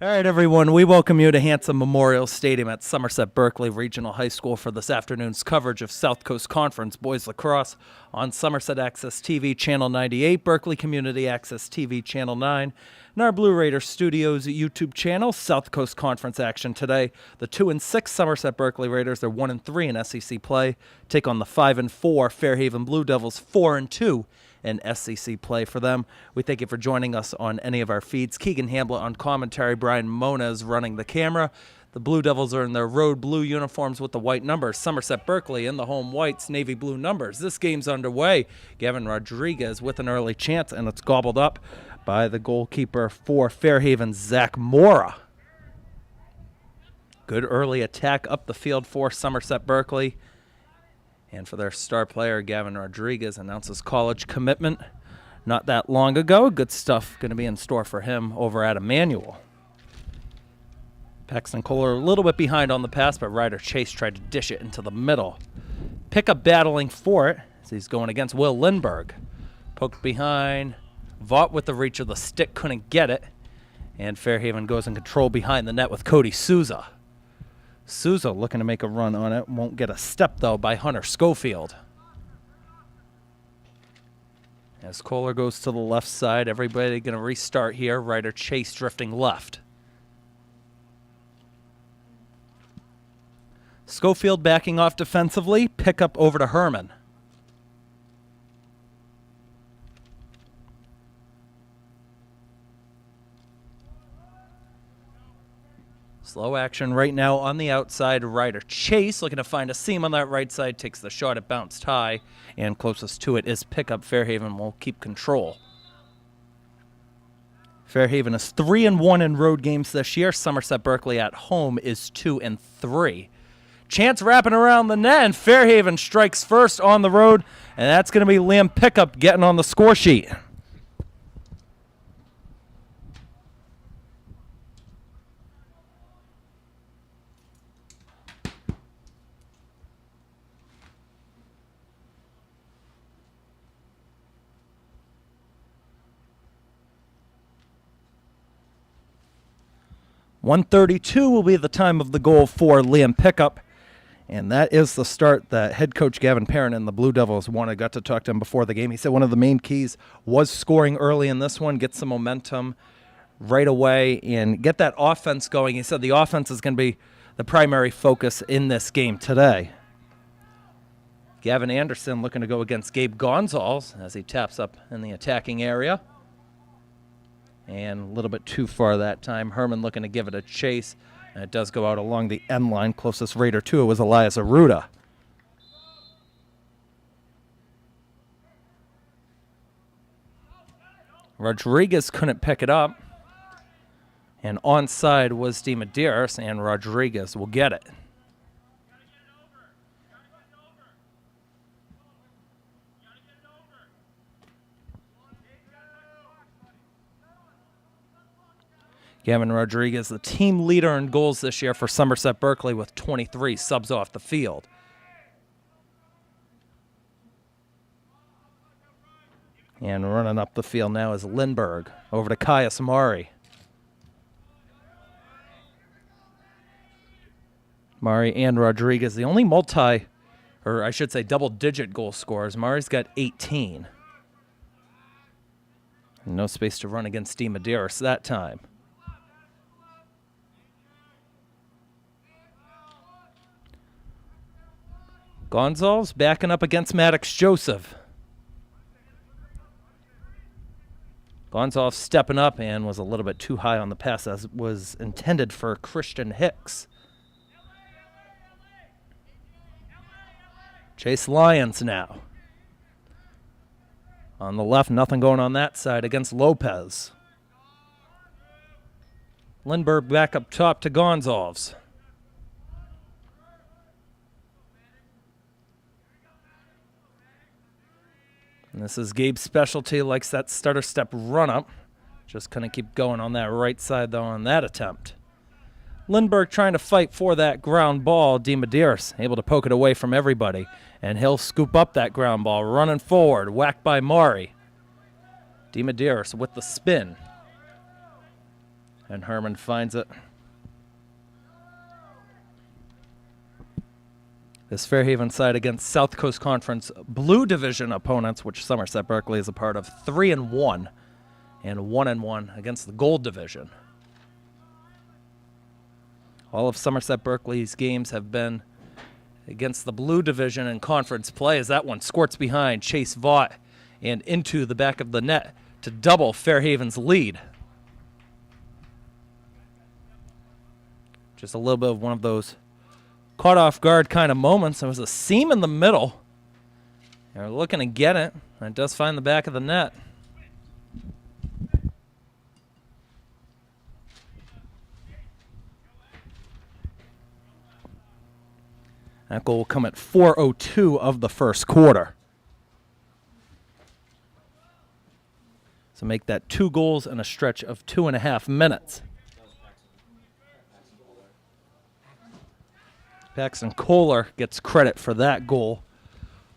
All right, everyone, we welcome you to Hanson Memorial Stadium at Somerset Berkeley Regional High School for this afternoon's coverage of South Coast Conference Boys Lacrosse on Somerset Access TV Channel 98, Berkeley Community Access TV Channel 9, and our Blue Raider Studios YouTube channel. South Coast Conference action today. The 2-6 Somerset Berkeley Raiders are 1-3 in SEC play. Take on the 5-4 Fairhaven Blue Devils, 4-2 in SEC play for them. We thank you for joining us on any of our feeds. Keegan Hamblett on commentary, Brian Moniz running the camera. The Blue Devils are in their road blue uniforms with the white numbers. Somerset Berkeley in the home whites, navy blue numbers. This game's underway. Gavin Rodriguez with an early chance, and it's gobbled up by the goalkeeper for Fairhaven, Zach Mora. Good early attack up the field for Somerset Berkeley. And for their star player, Gavin Rodriguez announces college commitment not that long ago. Good stuff going to be in store for him over at Emmanuel. Paxton Kohler a little bit behind on the pass, but Ryder Chase tried to dish it into the middle. Pickup battling for it as he's going against Will Lindberg. Poked behind. Vaught with the reach of the stick, couldn't get it. And Fairhaven goes in control behind the net with Cody Souza. Souza looking to make a run on it. Won't get a step, though, by Hunter Schofield. As Kohler goes to the left side, everybody going to restart here. Ryder Chase drifting left. Schofield backing off defensively. Pick up over to Herman. Slow action right now on the outside. Ryder Chase looking to find a seam on that right side. Takes the shot. It bounced high. And closest to it is pickup. Fairhaven will keep control. Fairhaven is 3-1 in road games this year. Somerset Berkeley at home is 2-3. Chance wrapping around the net, and Fairhaven strikes first on the road. And that's going to be Liam Pickup getting on the score sheet. .132 will be the time of the goal for Liam Pickup. And that is the start that head coach Gavin Perrin and the Blue Devils wanted. Got to talk to him before the game. He said one of the main keys was scoring early in this one, get some momentum right away, and get that offense going. He said the offense is going to be the primary focus in this game today. Gavin Anderson looking to go against Gabe Gonzalez as he taps up in the attacking area. And a little bit too far that time. Herman looking to give it a chase. And it does go out along the end line. Closest Raider to it was Elias Aruda. Rodriguez couldn't pick it up. And onside was DeMedeiros, and Rodriguez will get it. Gavin Rodriguez, the team leader in goals this year for Somerset Berkeley with 23 subs off the field. And running up the field now is Lindberg. Over to Caius Mari. Mari and Rodriguez, the only double-digit goal scorers. Mari's got 18. No space to run against DeMedeiros that time. Gonzalez backing up against Maddox Joseph. Gonzalez stepping up and was a little bit too high on the pass as was intended for Christian Hicks. Chase Lyons now. On the left, nothing going on that side against Lopez. Lindberg back up top to Gonzalez. And this is Gabe's specialty, likes that stutter step run-up. Just couldn't keep going on that right side, though, on that attempt. Lindberg trying to fight for that ground ball. DeMedeiros able to poke it away from everybody. And he'll scoop up that ground ball, running forward, whacked by Mari. DeMedeiros with the spin. And Herman finds it. This Fairhaven side against South Coast Conference Blue Division opponents, which Somerset Berkeley is a part of, 3-1 and 1-1 against the Gold Division. All of Somerset Berkeley's games have been against the Blue Division in conference play, as that one squirts behind Chase Vaught and into the back of the net to double Fairhaven's lead. Just a little bit of one of those caught off guard kind of moments. There was a seam in the middle. They're looking to get it, and it does find the back of the net. That goal will come at 4:02 of the first quarter. So make that 2 goals in a stretch of 2.5 minutes. Paxton Kohler gets credit for that goal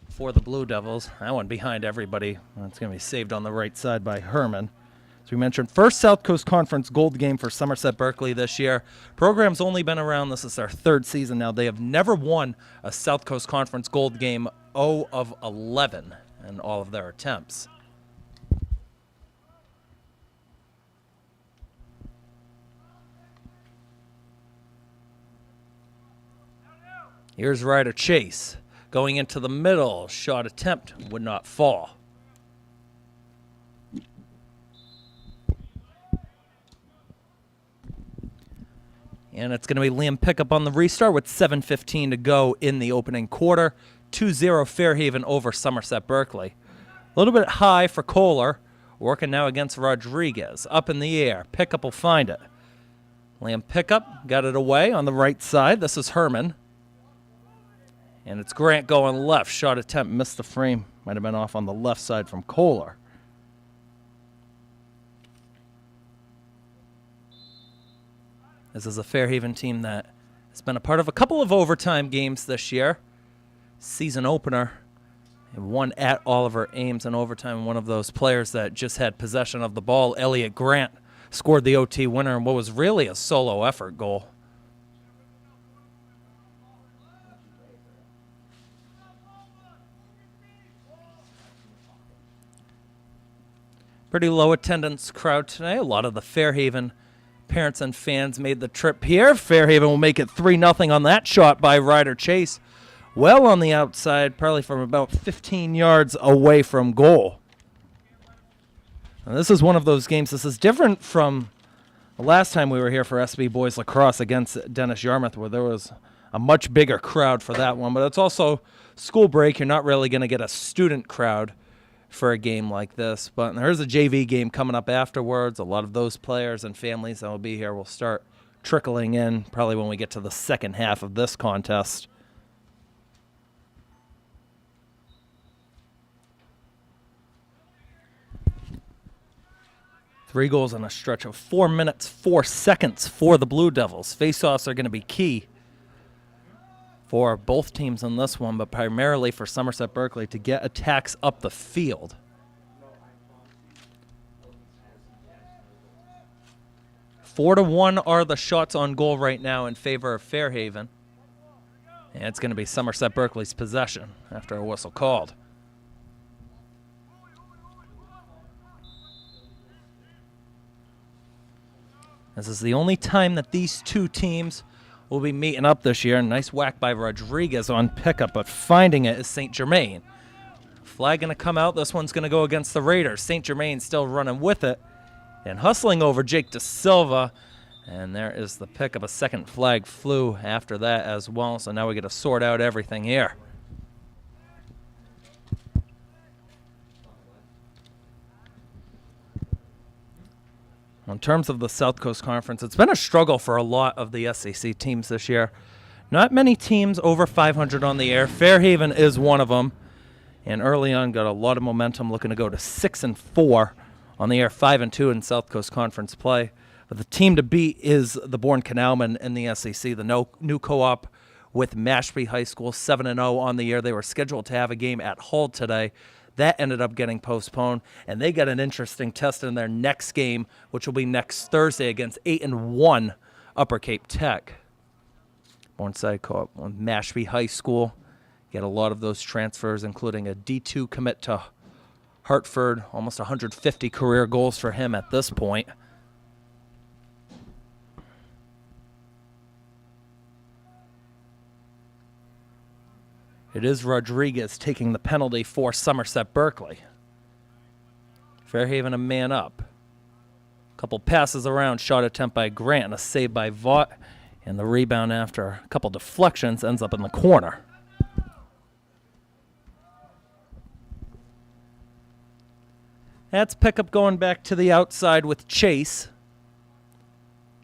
for the Blue Devils. That one behind everybody. That's going to be saved on the right side by Herman. As we mentioned, first South Coast Conference Gold game for Somerset Berkeley this year. Program's only been around, this is their 3rd season now. They have never won a South Coast Conference Gold game 0 of 11 in all of their attempts. Here's Ryder Chase going into the middle. Shot attempt would not fall. And it's going to be Liam Pickup on the restart with 7:15 to go in the opening quarter. 2-0 Fairhaven over Somerset Berkeley. A little bit high for Kohler. Working now against Rodriguez. Up in the air. Pickup will find it. Liam Pickup got it away on the right side. This is Herman. And it's Grant going left. Shot attempt missed the frame. Might have been off on the left side from Kohler. This is a Fairhaven team that has been a part of a couple of overtime games this year. Season opener. And won at Oliver Ames in overtime. One of those players that just had possession of the ball, Elliot Grant, scored the OT winner in what was really a solo effort goal. Pretty low attendance crowd today. A lot of the Fairhaven parents and fans made the trip here. Fairhaven will make it 3-0 on that shot by Ryder Chase. Well on the outside, probably from about 15 yards away from goal. And this is one of those games. This is different from the last time we were here for SB Boys Lacrosse against Dennis Yarmouth, where there was a much bigger crowd for that one. But it's also school break. You're not really going to get a student crowd for a game like this. But there's a JV game coming up afterwards. A lot of those players and families that will be here will start trickling in probably when we get to the second half of this contest. Three goals in a stretch of 4 minutes, 4 seconds for the Blue Devils. Face-offs are going to be key for both teams in this one, but primarily for Somerset Berkeley to get attacks up the field. Four to 1 are the shots on goal right now in favor of Fairhaven. And it's going to be Somerset Berkeley's possession after a whistle called. This is the only time that these two teams will be meeting up this year. Nice whack by Rodriguez on pickup, but finding it is St. Germain. Flag going to come out. This one's going to go against the Raiders. St. Germain still running with it and hustling over Jake De Silva. And there is the pickup. A second flag flew after that as well. So now we get to sort out everything here. In terms of the South Coast Conference, it's been a struggle for a lot of the SAC teams this year. Not many teams over 500 on the air. Fairhaven is one of them. And early on got a lot of momentum, looking to go to 6-4 on the air, 5-2 in South Coast Conference play. But the team to beat is the Bourne Canalmen in the SAC, the new co-op with Mashpee High School, 7-0 on the year. They were scheduled to have a game at Hull today. That ended up getting postponed, and they got an interesting test in their next game, which will be next Thursday against 8-1 Upper Cape Tech. Morningside caught with Mashpee High School. Get a lot of those transfers, including a D2 commit to Hartford. Almost 150 career goals for him at this point. It is Rodriguez taking the penalty for Somerset Berkeley. Fairhaven a man up. Couple passes around, shot attempt by Grant, and a save by Vaught. And the rebound after a couple deflections ends up in the corner. That's pickup going back to the outside with Chase.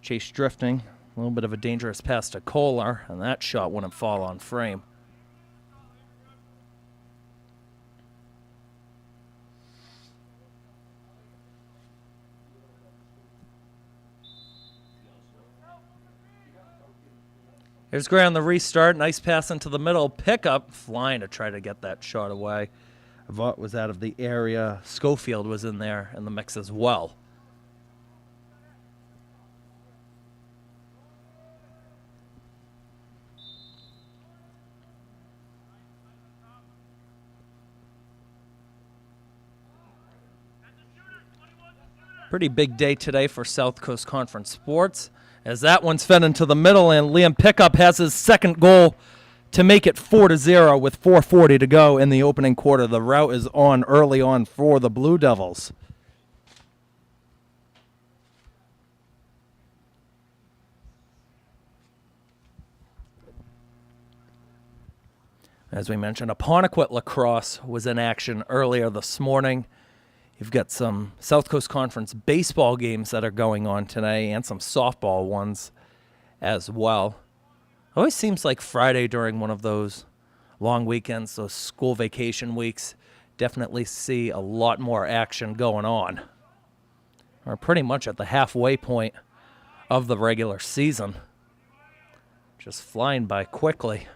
Chase drifting. A little bit of a dangerous pass to Kohler, and that shot wouldn't fall on frame. Here's Gray on the restart. Nice pass into the middle. Pickup, flying to try to get that shot away. Vaught was out of the area. Schofield was in there in the mix as well. Pretty big day today for South Coast Conference sports, as that one's fed into the middle, and Liam Pickup has his second goal to make it 4-0 with 4:40 to go in the opening quarter. The rout is on early on for the Blue Devils. As we mentioned, Apponequet Lacrosse was in action earlier this morning. You've got some South Coast Conference baseball games that are going on today and some softball ones as well. Always seems like Friday during one of those long weekends, those school vacation weeks, definitely see a lot more action going on. We're pretty much at the halfway point of the regular season. Just flying by quickly.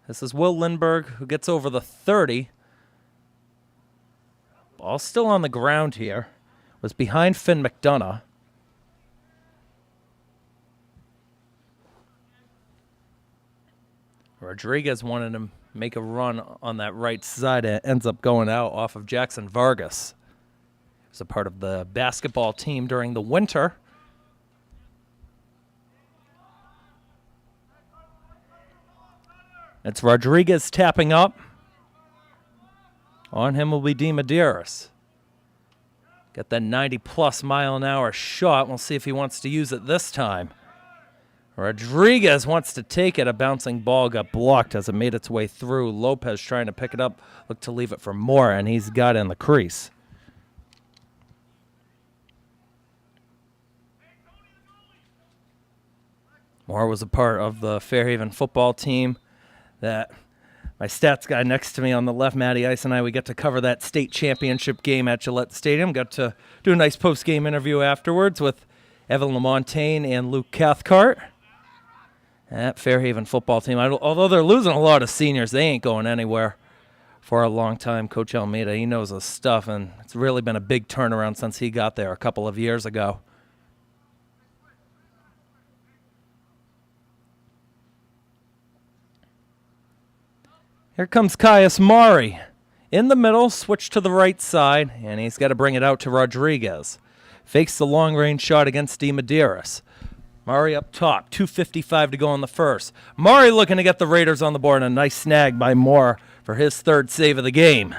This is Will Lindbergh, who gets over the 30. Ball still on the ground here. Was behind Finn McDonough. Rodriguez wanted to make a run on that right side. It ends up going out off of Jackson Vargas. He was a part of the basketball team during the winter. It's Rodriguez tapping up. On him will be DeMedeiros. Got that 90-plus mile-an-hour shot. We'll see if he wants to use it this time. Rodriguez wants to take it. A bouncing ball got blocked as it made its way through. Lopez trying to pick it up. Looked to leave it for Moore, and he's got in the crease. Moore was a part of the Fairhaven football team that my stats guy next to me on the left, Matty Ice, and I, we got to cover that state championship game at Gillette Stadium. Got to do a nice post-game interview afterwards with Evan LaMontagne and Luke Cathcart. That Fairhaven football team, although they're losing a lot of seniors, they ain't going anywhere for a long time. Coach Almeida, he knows his stuff, and it's really been a big turnaround since he got there a couple of years ago. Here comes Caius Mari. In the middle, switch to the right side, and he's got to bring it out to Rodriguez. Fakes the long-range shot against DeMedeiros. Mari up top, 2:55 to go in the first. Mari looking to get the Raiders on the board, and a nice snag by Moore for his third save of the game.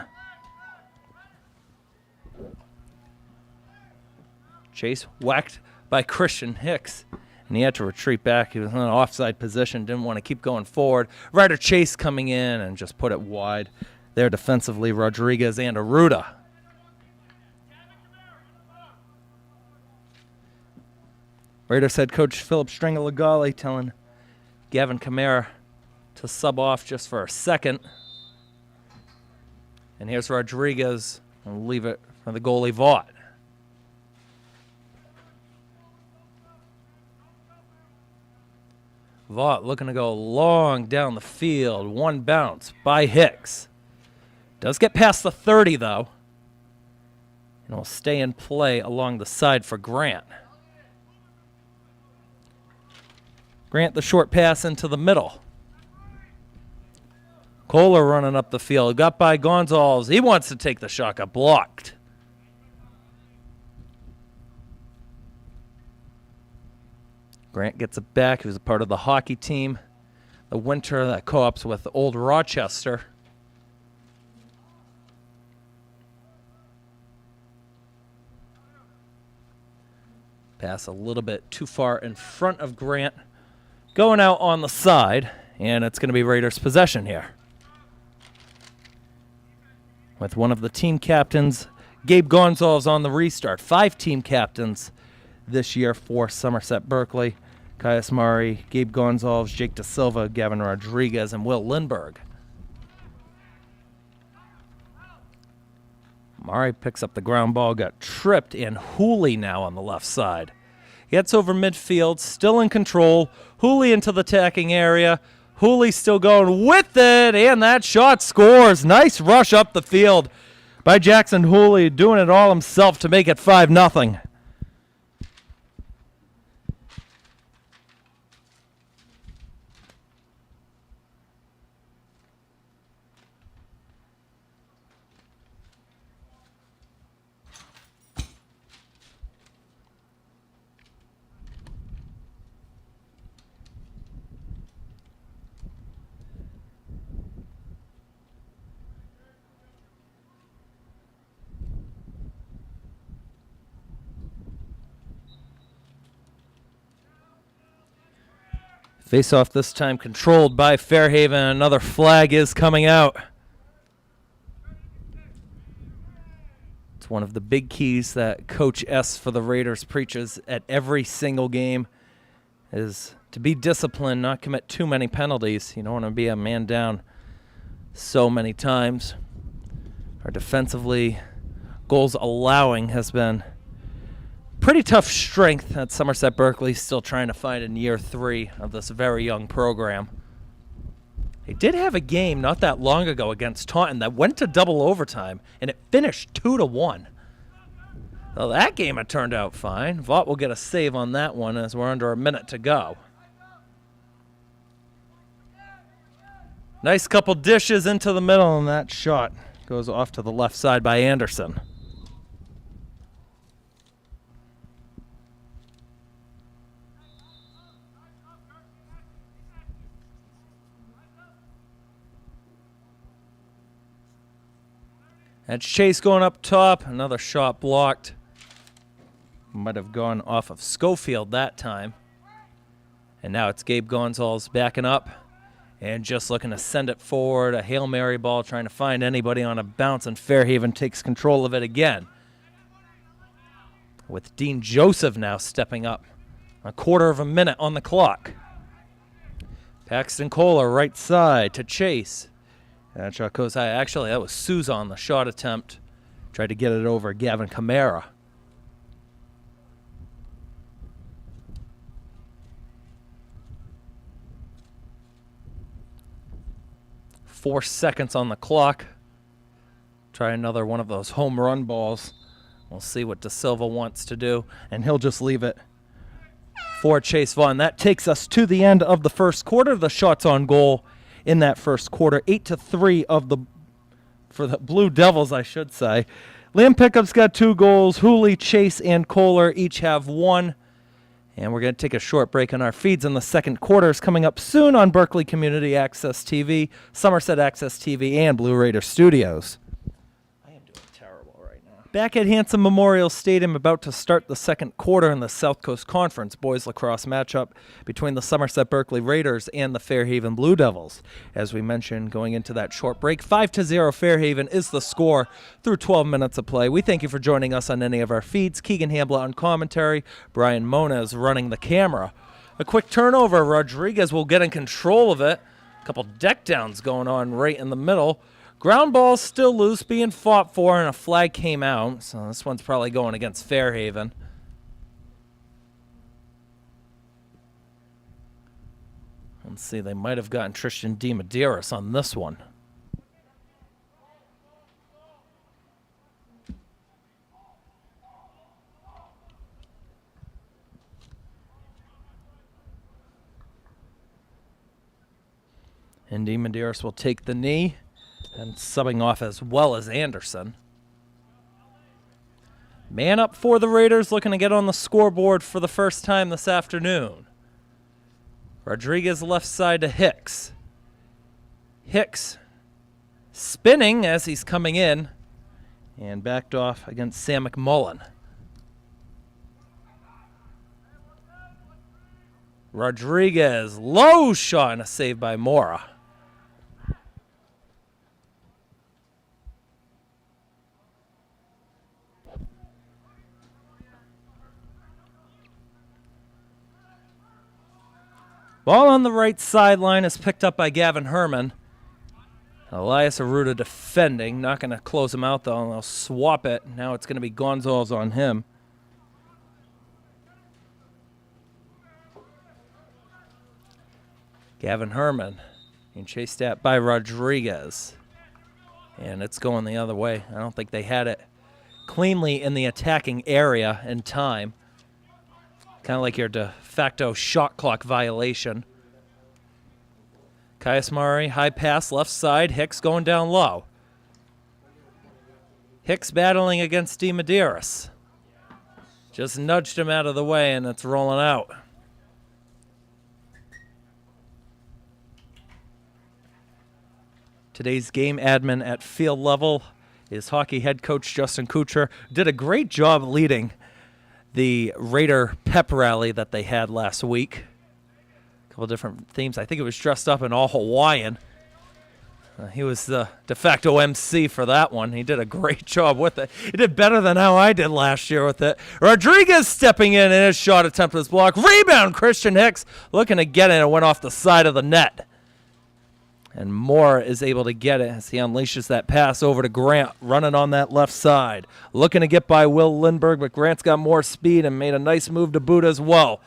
Chase whacked by Christian Hicks, and he had to retreat back. He was in an offside position, didn't want to keep going forward. Ryder Chase coming in and just put it wide. There defensively, Rodriguez and Arruda. Raiders head coach Philip Stringalagali telling Gavin Kamara to sub off just for a second. And here's Rodriguez, and leave it for the goalie Vaught. Vaught looking to go long down the field. One bounce by Hicks. Does get past the 30, though. And will stay in play along the side for Grant. Grant the short pass into the middle. Kohler running up the field. Got by Gonzalez. He wants to take the shot. Got blocked. Grant gets it back. He was a part of the hockey team the winter that co-ops with Old Rochester. Pass a little bit too far in front of Grant. Going out on the side, and it's going to be Raiders' possession here. With one of the team captains, Gabe Gonzalez, on the restart. 5 team captains this year for Somerset Berkeley. Caius Murray, Gabe Gonzalez, Jake Da Silva, Gavin Rodriguez, and Will Lindberg. Murray picks up the ground ball, got tripped, and Hooley now on the left side. Gets over midfield, still in control. Hooley into the attacking area. Hooley still going with it, and that shot scores. Nice rush up the field by Jackson Hooley, doing it all himself to make it 5-0. Face-off this time controlled by Fairhaven. Another flag is coming out. It's one of the big keys that Coach S for the Raiders preaches at every single game is to be disciplined, not commit too many penalties. You don't want to be a man down so many times. Our defensively, goals allowing has been pretty tough strength that Somerset Berkeley still trying to find in year 3 of this very young program. They did have a game not that long ago against Taunton that went to double overtime, and it finished 2-1. Well, that game had turned out fine. Vaught will get a save on that one as we're under a minute to go. Nice couple dishes into the middle, and that shot goes off to the left side by Anderson. That's Chase going up top. Another shot blocked. Might have gone off of Schofield that time. And now it's Gabe Gonzalez backing up and just looking to send it forward. A Hail Mary ball trying to find anybody on a bounce, and Fairhaven takes control of it again. With Dean Joseph now stepping up. A quarter of a minute on the clock. Paxton Kohler right side to Chase. That shot goes high. Actually, that was Souza on the shot attempt. Tried to get it over Gavin Camara. Four seconds on the clock. Try another one of those home run balls. We'll see what Da Silva wants to do, and he'll just leave it for Chase Vaughn. That takes us to the end of the first quarter. The shots on goal in that first quarter, 8-3 for the Blue Devils, I should say. Liam Pickup's got 2 goals. Hooley, Chase, and Kohler each have 1. And we're going to take a short break on our feeds in the second quarter. Is coming up soon on Berkeley Community Access TV, Somerset Access TV, and Blue Raider Studios. I am doing terrible right now. Back at Hanson Memorial Stadium, about to start the second quarter in the South Coast Conference boys lacrosse matchup between the Somerset Berkeley Raiders and the Fairhaven Blue Devils. As we mentioned, going into that short break, 5-0 Fairhaven is the score through 12 minutes of play. We thank you for joining us on any of our feeds. Keegan Hamblett on commentary, Brian Moniz running the camera. A quick turnover, Rodriguez will get in control of it. A couple deck downs going on right in the middle. Ground ball still loose, being fought for, and a flag came out. So this one's probably going against Fairhaven. Let's see, they might have gotten Tristan DeMedeiros on this one. And DeMedeiros will take the knee, and subbing off as well as Anderson. Man up for the Raiders, looking to get on the scoreboard for the first time this afternoon. Rodriguez left side to Hicks. Hicks spinning as he's coming in, and backed off against Sam McMullen. Rodriguez, low shot and a save by Mora. Ball on the right sideline is picked up by Gavin Herman. Elias Aruda defending, not going to close him out though, and they'll swap it. Now it's going to be Gonzalez on him. Gavin Herman being chased at by Rodriguez. And it's going the other way. I don't think they had it cleanly in the attacking area in time. Kind of like your de facto shot clock violation. Caius Murray, high pass, left side. Hicks going down low. Hicks battling against DeMedeiros. Just nudged him out of the way, and it's rolling out. Today's game admin at field level is hockey head coach Justin Kucher. Did a great job leading the Raider pep rally that they had last week. A couple different themes. I think it was dressed up in all Hawaiian. He was the de facto MC for that one. He did a great job with it. He did better than how I did last year with it. Rodriguez stepping in, and his shot attempt was blocked. Rebound, Christian Hicks looking to get it. It went off the side of the net. And Moore is able to get it as he unleashes that pass over to Grant, running on that left side. Looking to get by Will Lindbergh, but Grant's got more speed and made a nice move to boot as well.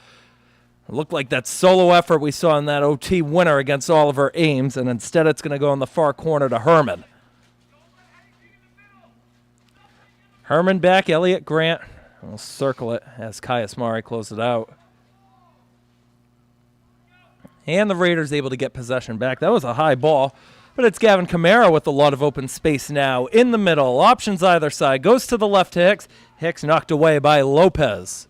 It looked like that solo effort we saw in that OT winner against Oliver Ames, and instead it's going to go in the far corner to Herman. Herman back, Elliott Grant. We'll circle it as Caius Murray closes it out. And the Raiders able to get possession back. That was a high ball, but it's Gavin Kamara with a lot of open space now. In the middle, options either side. Goes to the left to Hicks. Hicks knocked away by Lopez.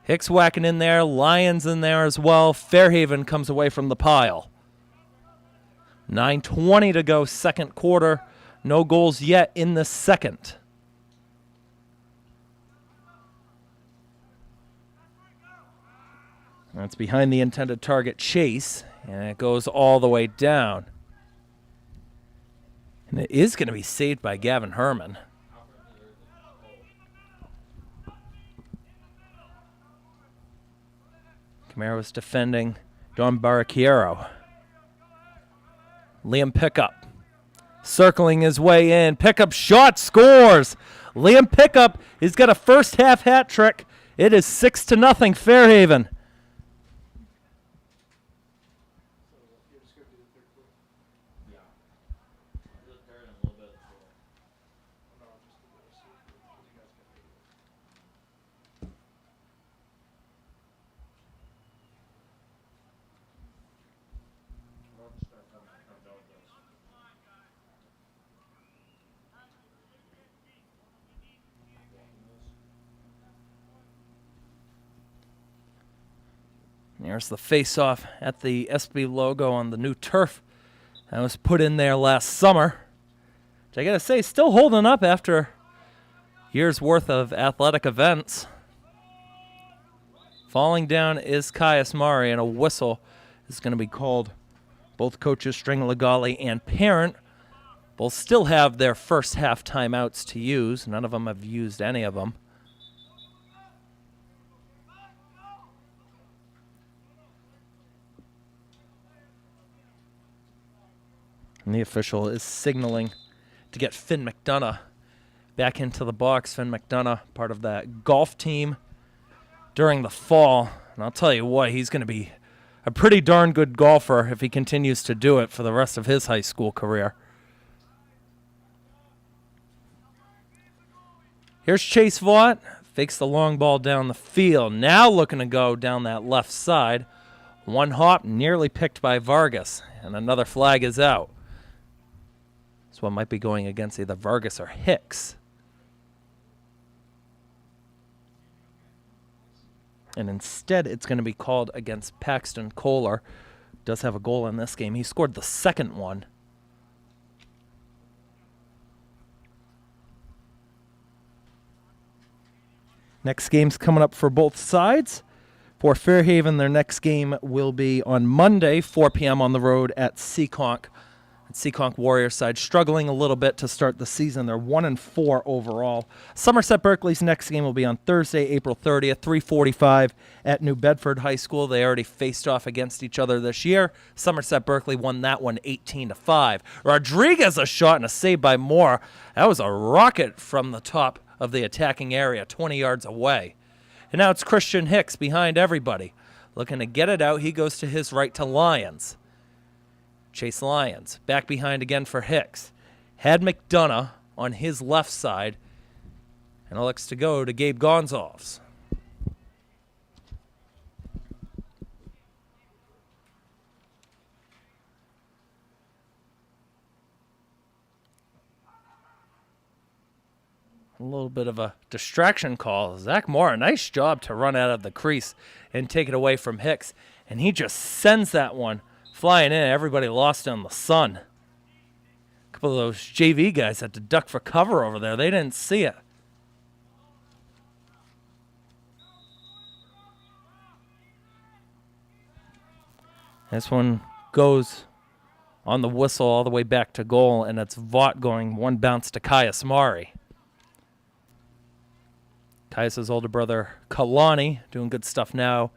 Hicks whacking in there. Lyons in there as well. Fairhaven comes away from the pile. 9:20 to go, second quarter. No goals yet in the second. That's behind the intended target, Chase, and it goes all the way down. And it is going to be saved by Gavin Herman. Camaro's defending Don Barricchiero. Liam Pickup circling his way in. Pickup shot, scores. Liam Pickup has got a first half hat trick. It is 6-0 Fairhaven. There's the face-off at the SB logo on the new turf that was put in there last summer. Which I got to say, still holding up after years' worth of athletic events. Falling down is Caius Murray, and a whistle is going to be called. Both coaches, String Legali and Parent, will still have their first half timeouts to use. None of them have used any of them. And the official is signaling to get Finn McDonough back into the box. Finn McDonough, part of that golf team during the fall. And I'll tell you what, he's going to be a pretty darn good golfer if he continues to do it for the rest of his high school career. Here's Chase Vaught. Fakes the long ball down the field. Now looking to go down that left side. One hop nearly picked by Vargas. And another flag is out. This one might be going against either Vargas or Hicks. And instead it's going to be called against Paxton Kohler. Does have a goal in this game. He scored the second one. Next game's coming up for both sides. For Fairhaven, their next game will be on Monday, 4 p.m. on the road at Seekonk. Seekonk Warriors side struggling a little bit to start the season. They're 1-4 overall. Somerset Berkeley's next game will be on Thursday, April 30th, 3:45 at New Bedford High School. They already faced off against each other this year. Somerset Berkeley won that one 18-5. Rodriguez a shot and a save by Moore. That was a rocket from the top of the attacking area, 20 yards away. And now it's Christian Hicks behind everybody. Looking to get it out. He goes to his right to Lyons. Chase Lyons back behind again for Hicks. Had McDonough on his left side. And it looks to go to Gabe Gonzalez. A little bit of a distraction call. Zach Moore, a nice job to run out of the crease and take it away from Hicks. And he just sends that one flying in. Everybody lost in the sun. A couple of those JV guys had to duck for cover over there. They didn't see it. This one goes on the whistle all the way back to goal, and it's Vaught going one bounce to Caius Mari. Caius' older brother, Kalani, doing good stuff now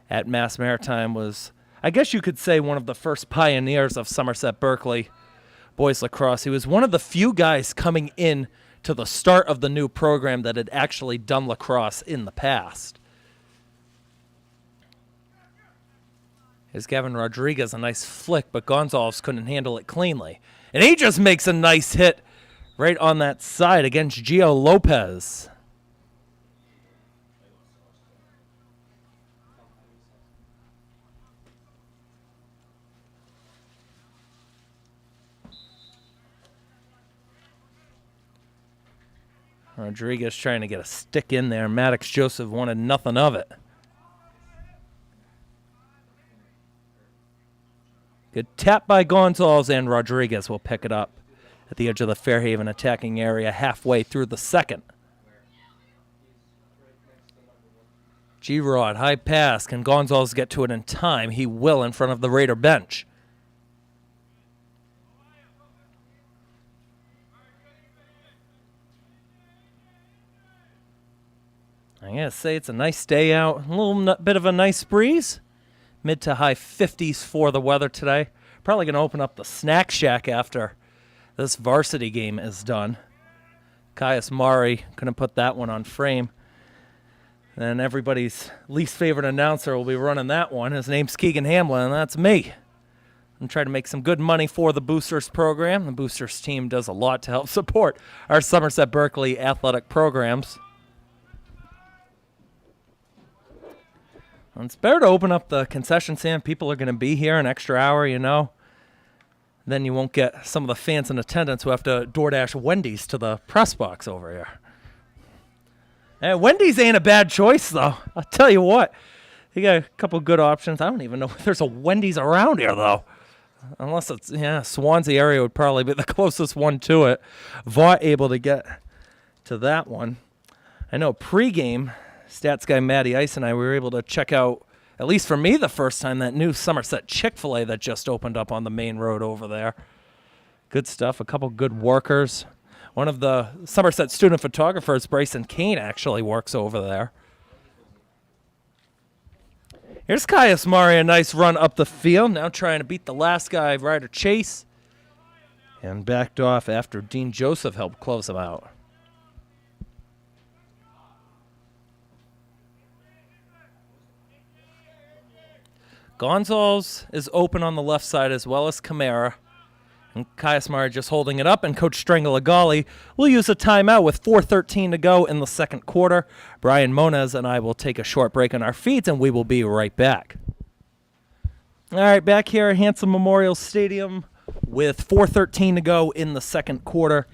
at Mass Maritime, was, I guess you could say, one of the first pioneers of Somerset Berkeley boys lacrosse. He was one of the few guys coming in to the start of the new program that had actually done lacrosse in the past. Here's Gavin Rodriguez, a nice flick, but Gonzalez couldn't handle it cleanly. And he just makes a nice hit right on that side against Gio Lopez. Rodriguez trying to get a stick in there. Maddox Joseph wanted nothing of it. Good tap by Gonzalez, and Rodriguez will pick it up at the edge of the Fairhaven attacking area halfway through the second. G-Rod, high pass. Can Gonzalez get to it in time? He will in front of the Raider bench. I gotta say it's a nice day out. A little bit of a nice breeze. Mid to high 50s for the weather today. Probably going to open up the snack shack after this varsity game is done. Caius Mari couldn't put that one on frame. And everybody's least favorite announcer will be running that one. His name's Keegan Hamlin, and that's me. I'm trying to make some good money for the Boosters program. The Boosters team does a lot to help support our Somerset Berkeley athletic programs. It's better to open up the concession stand. People are going to be here an extra hour, you know. Then you won't get some of the fans in attendance who have to DoorDash Wendy's to the press box over here. And Wendy's ain't a bad choice, though. I'll tell you what. You got a couple good options. I don't even know if there's a Wendy's around here, though. Unless it's, Swansea area would probably be the closest one to it. Vaught able to get to that one. I know pregame, stats guy Matty Ice and I, we were able to check out, at least for me the first time, that new Somerset Chick-fil-A that just opened up on the main road over there. Good stuff. A couple good workers. One of the Somerset student photographers, Bryson Kane, actually works over there. Here's Caius Mari, a nice run up the field. Now trying to beat the last guy, Ryder Chase. And backed off after Dean Joseph helped close him out. Gonzalez is open on the left side as well as Camara. And Caius Mari just holding it up, and Coach Strangolagali will use a timeout with 4:13 to go in the second quarter. Brian Moniz and I will take a short break on our feeds, and we will be right back. All right, back here at Hanson Memorial Stadium with 4:13 to go in the second quarter,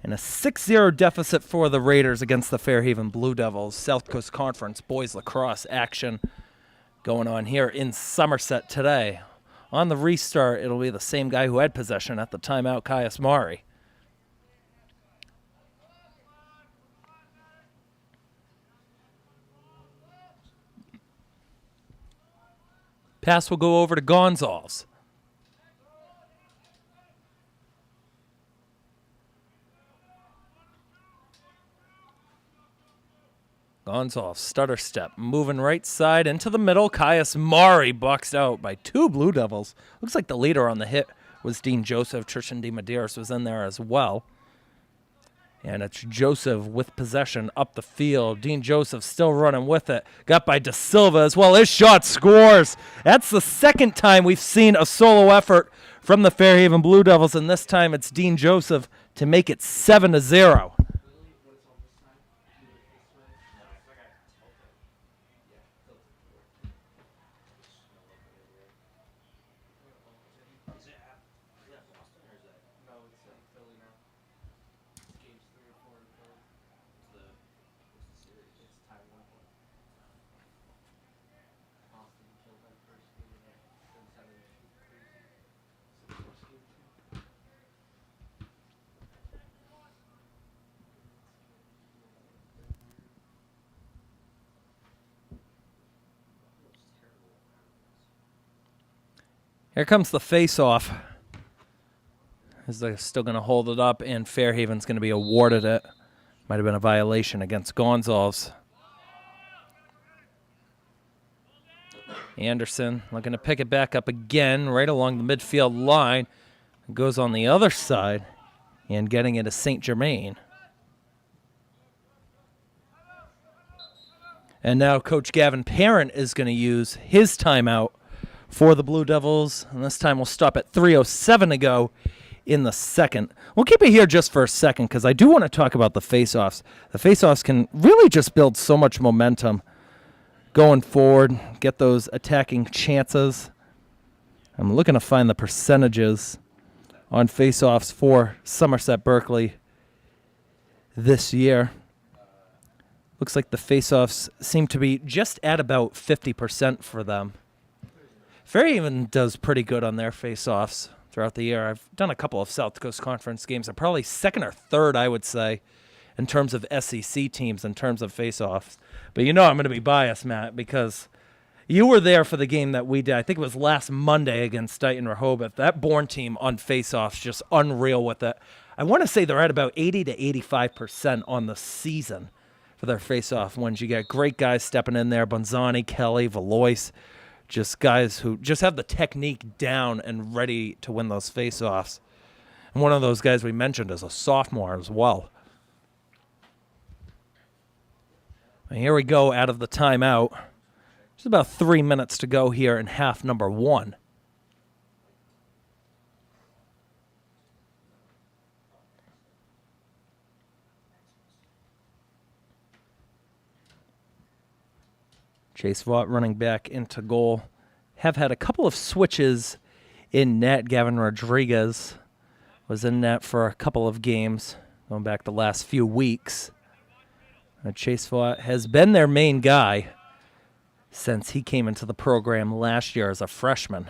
and a 6-0 deficit for the Raiders against the Fairhaven Blue Devils. South Coast Conference boys lacrosse action going on here in Somerset today. On the restart, it'll be the same guy who had possession at the timeout, Caius Mari. Pass will go over to Gonzalez. Gonzalez, stutter step, moving right side into the middle. Caius Mari boxed out by two Blue Devils. Looks like the leader on the hit was Dean Joseph. Trishan D. Medeiros was in there as well. And it's Joseph with possession up the field. Dean Joseph still running with it. Got by De Silva as well. His shot scores. That's the second time we've seen a solo effort from the Fairhaven Blue Devils, and this time it's Dean Joseph to make it 7-0. Here comes the face-off. As they're still going to hold it up, and Fairhaven's going to be awarded it. Might have been a violation against Gonzalez. Anderson looking to pick it back up again right along the midfield line. Goes on the other side and getting it to St. Germain. And now Coach Gavin Parent is going to use his timeout for the Blue Devils, and this time we'll stop at 3:07 to go in the second. We'll keep it here just for a second because I do want to talk about the face-offs. The face-offs can really just build so much momentum going forward, get those attacking chances. I'm looking to find the percentages on face-offs for Somerset Berkeley this year. Looks like the face-offs seem to be just at about 50% for them. Fairhaven does pretty good on their face-offs throughout the year. I've done a couple of South Coast Conference games. I'm probably second or third, I would say, in terms of SEC teams, in terms of face-offs. But you know I'm going to be biased, Matt, because you were there for the game that we did. I think it was last Monday against Dighton Rehoboth. That Bourne team on face-offs, just unreal with it. I want to say they're at about 80 to 85% on the season for their face-off wins. You get great guys stepping in there, Bonzani, Kelly, Valois. Just guys who just have the technique down and ready to win those face-offs. And one of those guys we mentioned is a sophomore as well. And here we go out of the timeout. Just about 3 minutes to go here in half number one. Chase Vaught running back into goal. Have had a couple of switches in net. Gavin Rodriguez was in net for a couple of games going back the last few weeks. Chase Vaught has been their main guy since he came into the program last year as a freshman.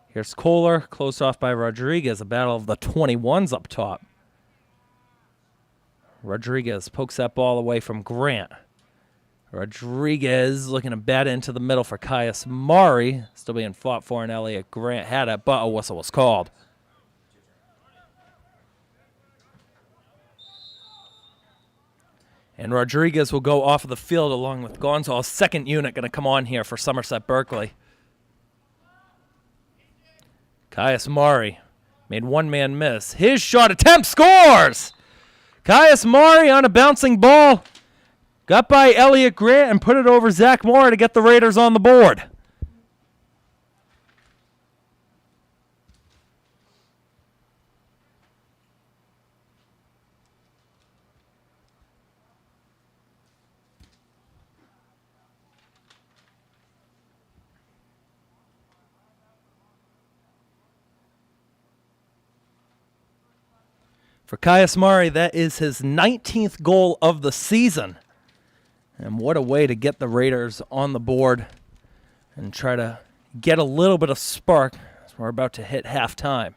Here's Kohler, closed off by Rodriguez. A battle of the 21s up top. Rodriguez pokes that ball away from Grant. Rodriguez looking to bat into the middle for Caius Mari. Still being fought for, and Elliot Grant had it, but a whistle was called. And Rodriguez will go off of the field along with Gonzalez. Second unit going to come on here for Somerset Berkeley. Caius Mari made one man miss. His shot attempt scores! Caius Mari on a bouncing ball. Got by Elliott Grant and put it over Zach Moore to get the Raiders on the board. For Caius Murray, that is his 19th goal of the season. And what a way to get the Raiders on the board and try to get a little bit of spark as we're about to hit halftime.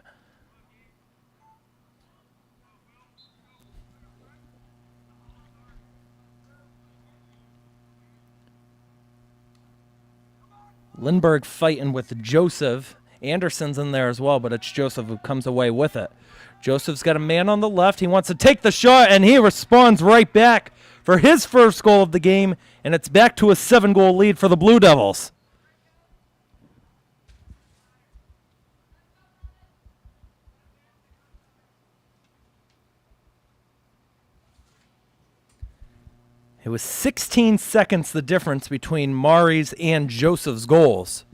Lindbergh fighting with Joseph. Anderson's in there as well, but it's Joseph who comes away with it. Joseph's got a man on the left. He wants to take the shot, and he responds right back for his first goal of the game, and it's back to a 7-goal lead for the Blue Devils. It was 16 seconds the difference between Murray's and Joseph's goals.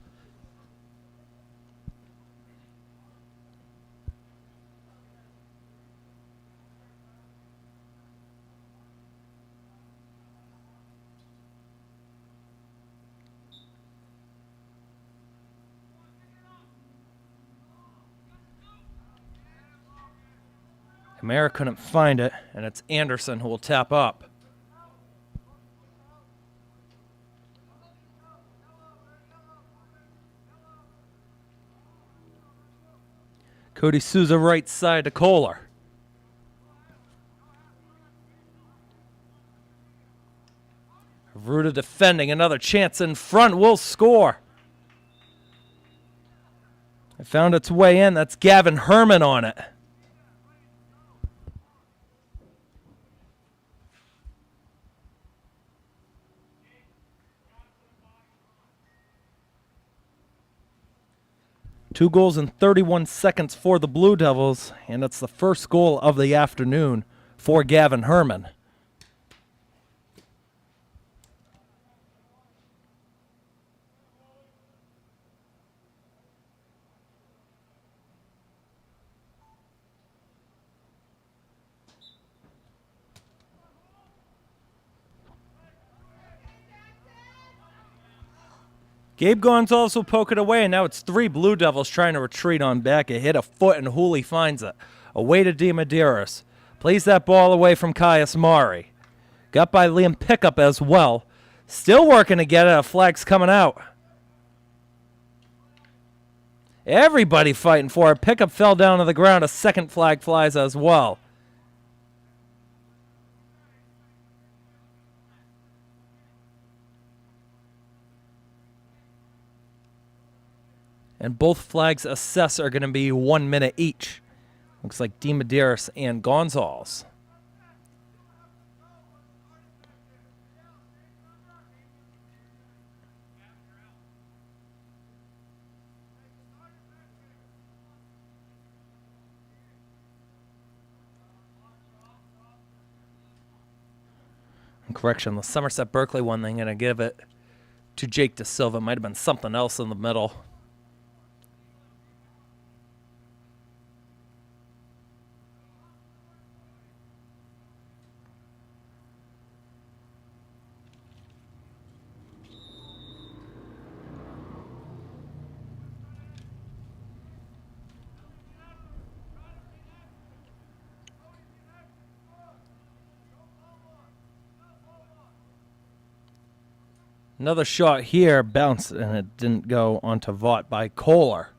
Kamara couldn't find it, and it's Anderson who will tap up. Cody Souza right side to Kohler. Ruda defending, another chance in front, will score. It found its way in, that's Gavin Herman on it. Two goals in 31 seconds for the Blue Devils, and it's the first goal of the afternoon for Gavin Herman. Gabe Gonzalez will poke it away, and now it's 3 Blue Devils trying to retreat on back. It hit a foot, and Hooley finds it. Away to DiMedeiros. Plays that ball away from Caius Murray. Got by Liam Pickup as well. Still working to get it. A flag's coming out. Everybody fighting for it. Pickup fell down to the ground. A second flag flies as well. And both flags assessed are going to be 1 minute each. Looks like DiMedeiros and Gonzalez. And correction, the Somerset Berkeley one, they're going to give it to Jake De Silva. Might have been something else in the middle. Another shot here, bounced, and it didn't go onto Vaught by Kohler.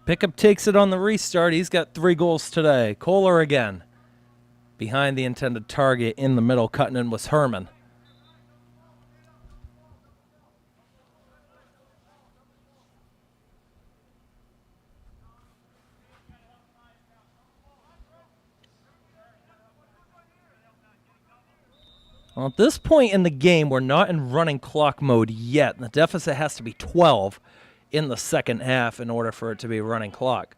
Pickup takes it on the restart. He's got 3 goals today. Kohler again. Behind the intended target in the middle, cutting in was Herman. Well, at this point in the game, we're not in running clock mode yet. The deficit has to be 12 in the second half in order for it to be running clock.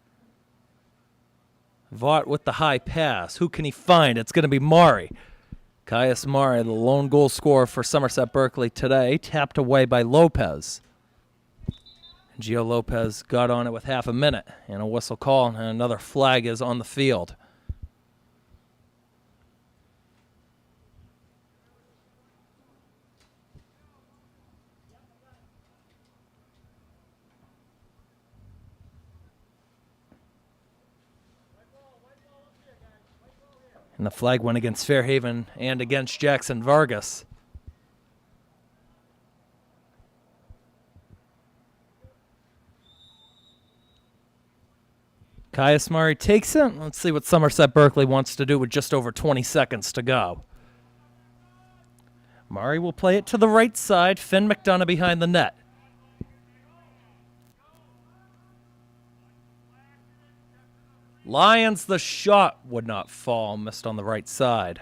Vaught with the high pass. Who can he find? It's going to be Mari. Caius Mari, the lone goal scorer for Somerset Berkeley today, tapped away by Lopez. Gio Lopez got on it with half a minute, and a whistle call, and another flag is on the field. And the flag went against Fairhaven and against Jackson Vargas. Caius Murray takes it. Let's see what Somerset Berkeley wants to do with just over 20 seconds to go. Murray will play it to the right side. Finn McDonough behind the net. Lions, the shot would not fall. Missed on the right side.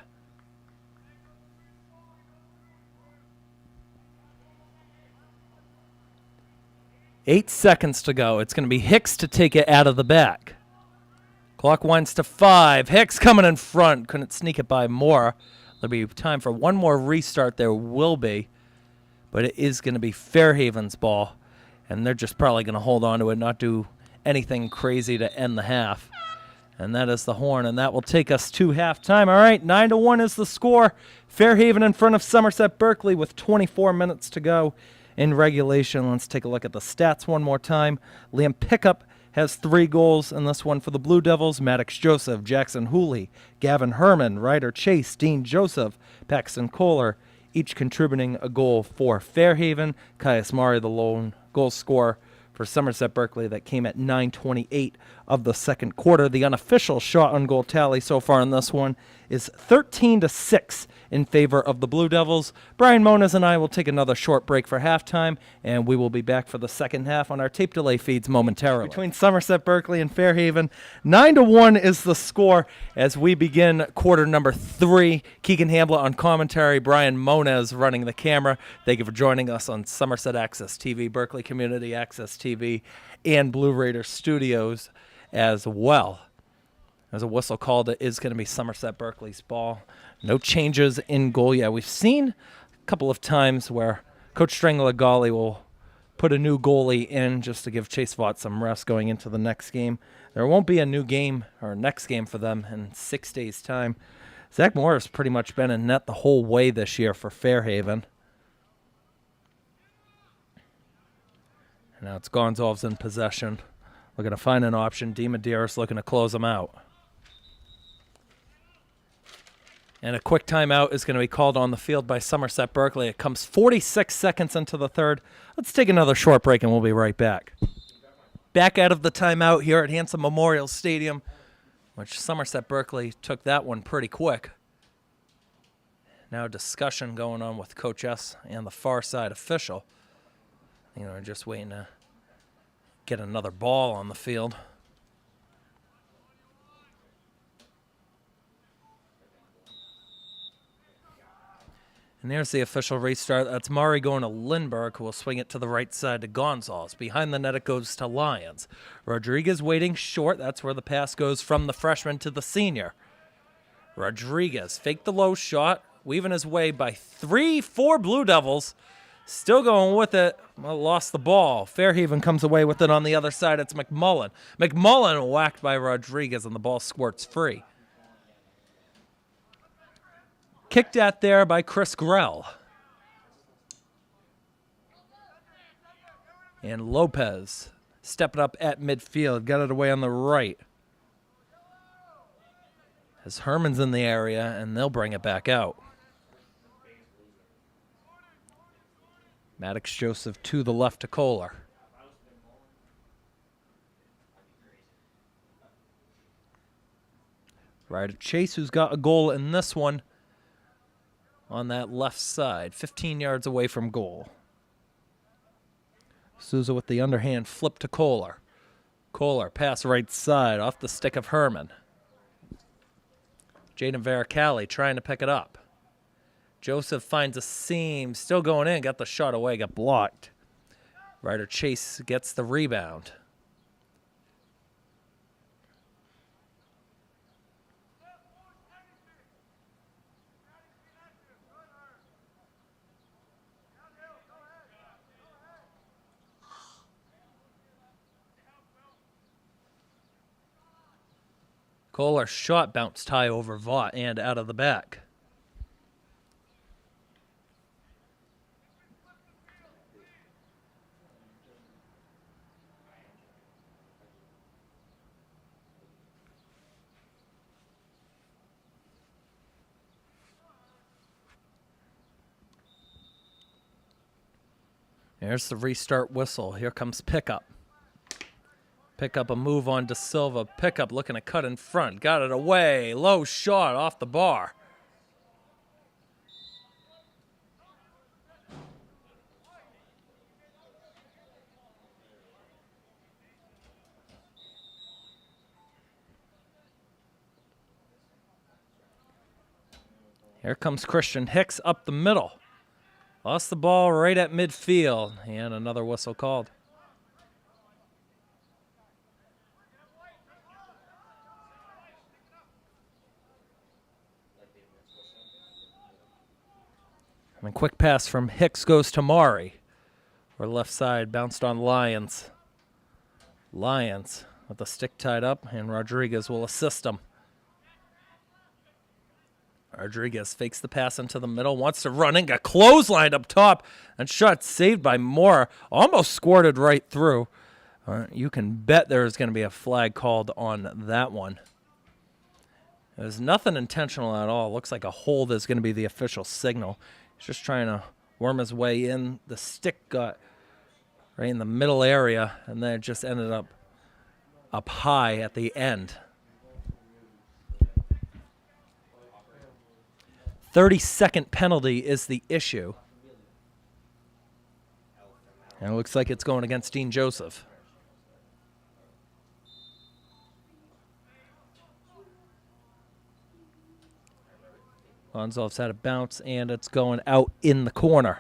Eight seconds to go. It's going to be Hicks to take it out of the back. Clock winds to 5. Hicks coming in front. Couldn't sneak it by more. There'll be time for one more restart. There will be. But it is going to be Fairhaven's ball. And they're just probably going to hold on to it, not do anything crazy to end the half. And that is the horn, and that will take us to halftime. All right, 9-1 is the score. Fairhaven in front of Somerset Berkeley with 24 minutes to go in regulation. Let's take a look at the stats one more time. Liam Pickup has 3 goals in this one for the Blue Devils. Maddox Joseph, Jackson Hooley, Gavin Herman, Ryder Chase, Dean Joseph, Paxton Kohler, each contributing a goal for Fairhaven. Caius Mari, the lone goal scorer for Somerset Berkeley, that came at 9:28 of the second quarter. The unofficial shot on goal tally so far in this one is 13-6 in favor of the Blue Devils. Brian Moniz and I will take another short break for halftime, and we will be back for the second half on our tape delay feeds momentarily. Between Somerset Berkeley and Fairhaven, 9-1 is the score as we begin quarter number 3. Keegan Hamblett on commentary, Brian Moniz running the camera. Thank you for joining us on Somerset Access TV, Berkeley Community Access TV, and Blue Raider Studios as well. There's a whistle called. It is going to be Somerset Berkeley's ball. No changes in goal yet. We've seen a couple of times where Coach Strangler-Golly will put a new goalie in just to give Chase Vaught some rest going into the next game. There won't be a new game or next game for them in 6 days' time. Zach Moore has pretty much been in net the whole way this year for Fairhaven. And now it's Gonzalez in possession. Looking to find an option. DiMedeiros looking to close them out. And a quick timeout is going to be called on the field by Somerset Berkeley. It comes 46 seconds into the third. Let's take another short break and we'll be right back. Back out of the timeout here at Hanson Memorial Stadium, which Somerset Berkeley took that one pretty quick. Now discussion going on with Coach S and the far side official. Just waiting to get another ball on the field. And there's the official restart. That's Mari going to Lindbergh, who will swing it to the right side to Gonzalez. Behind the net, it goes to Lyons. Rodriguez waiting short. That's where the pass goes from the freshman to the senior. Rodriguez faked the low shot, weaving his way by 3-4 Blue Devils. Still going with it. Well, lost the ball. Fairhaven comes away with it on the other side. It's McMullen. McMullen whacked by Rodriguez, and the ball squirts free. Kicked at there by Chris Grell. And Lopez stepping up at midfield. Got it away on the right. As Herman's in the area, and they'll bring it back out. Maddox Joseph to the left to Kohler. Ryder Chase, who's got a goal in this one, on that left side, 15 yards away from goal. Souza with the underhand flip to Kohler. Kohler, pass right side, off the stick of Herman. Jaden Varicali trying to pick it up. Joseph finds a seam, still going in, got the shot away, got blocked. Ryder Chase gets the rebound. Kohler's shot bounced high over Vaught and out of the back. There's the restart whistle. Here comes Pickup. Pickup a move on De Silva. Pickup looking to cut in front. Got it away. Low shot off the bar. Here comes Christian Hicks up the middle. Lost the ball right at midfield, and another whistle called. And a quick pass from Hicks goes to Mari. Or left side, bounced on Lyons. Lyons with the stick tied up, and Rodriguez will assist him. Rodriguez fakes the pass into the middle, wants to run in, got clotheslined up top, and shot saved by Moore. Almost squirted right through. You can bet there's going to be a flag called on that one. There's nothing intentional at all. Looks like a hold is going to be the official signal. He's just trying to worm his way in. The stick got right in the middle area, and then it just ended up high at the end. 30-second penalty is the issue. And it looks like it's going against Dean Joseph. Gonzalez had a bounce, and it's going out in the corner.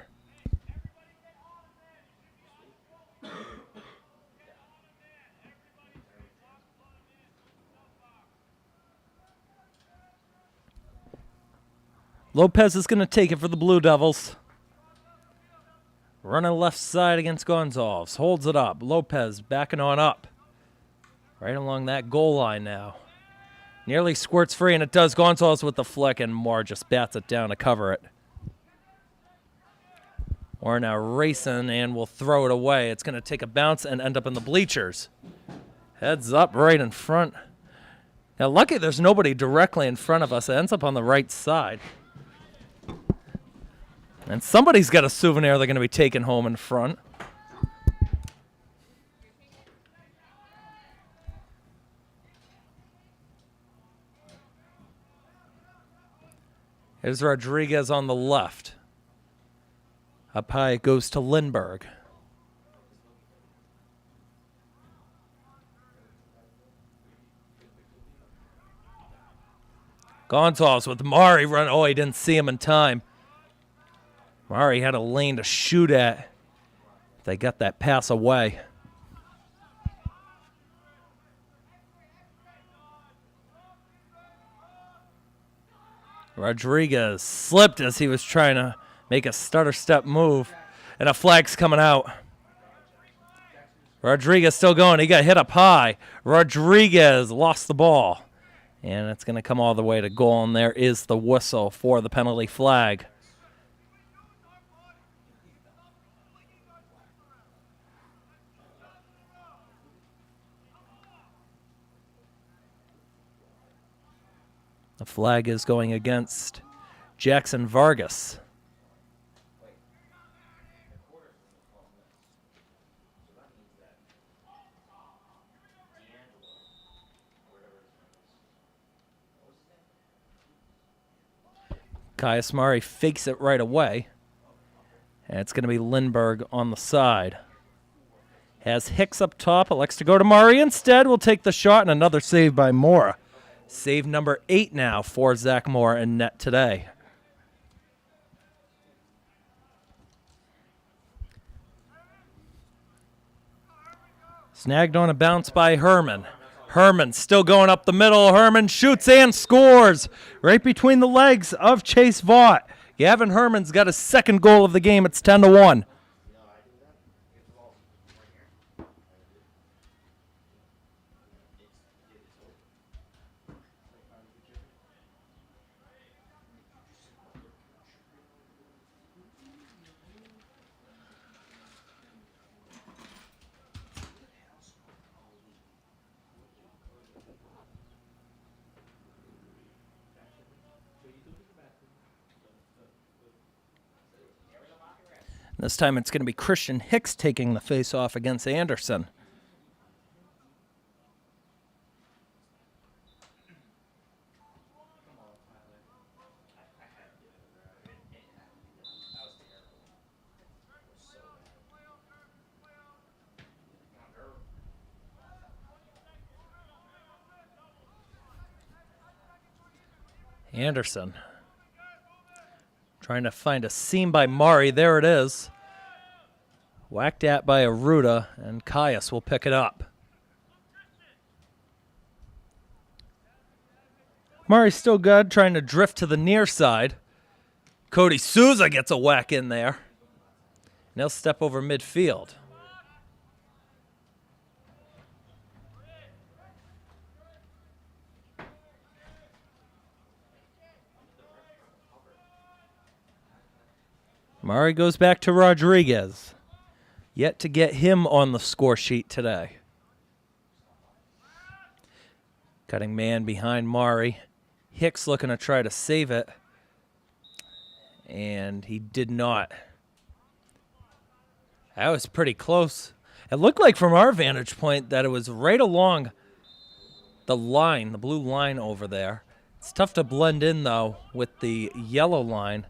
Lopez is going to take it for the Blue Devils. Running left side against Gonzalez. Holds it up. Lopez backing on up. Right along that goal line now. Nearly squirts free, and it does. Gonzalez with the flick, and Moore just bats it down to cover it. Moore now racing, and will throw it away. It's going to take a bounce and end up in the bleachers. Heads up right in front. Now, lucky there's nobody directly in front of us. It ends up on the right side. And somebody's got a souvenir they're going to be taking home in front. Here's Rodriguez on the left. Up high it goes to Lindbergh. Gonzalez with Mari run. Oh, he didn't see him in time. Mari had a lane to shoot at. They got that pass away. Rodriguez slipped as he was trying to make a stutter step move, and a flag's coming out. Rodriguez still going. He got hit up high. Rodriguez lost the ball, and it's going to come all the way to goal, and there is the whistle for the penalty flag. The flag is going against Jackson Vargas. Caius Mari fakes it right away. And it's going to be Lindbergh on the side. Has Hicks up top. Elects to go to Mari instead. Will take the shot, and another save by Mora. Save number 8 now for Zach Moore in net today. Snagged on a bounce by Herman. Herman still going up the middle. Herman shoots and scores right between the legs of Chase Vaught. Gavin Herman's got his second goal of the game. It's 10-1. This time it's going to be Christian Hicks taking the face-off against Anderson. Anderson trying to find a seam by Murray. There it is. Whacked at by Aruda, and Caius will pick it up. Murray's still good, trying to drift to the near side. Cody Souza gets a whack in there. And he'll step over midfield. Murray goes back to Rodriguez. Yet to get him on the score sheet today. Cutting man behind Murray. Hicks looking to try to save it. And he did not. That was pretty close. It looked like from our vantage point that it was right along the line, the blue line over there. It's tough to blend in, though, with the yellow line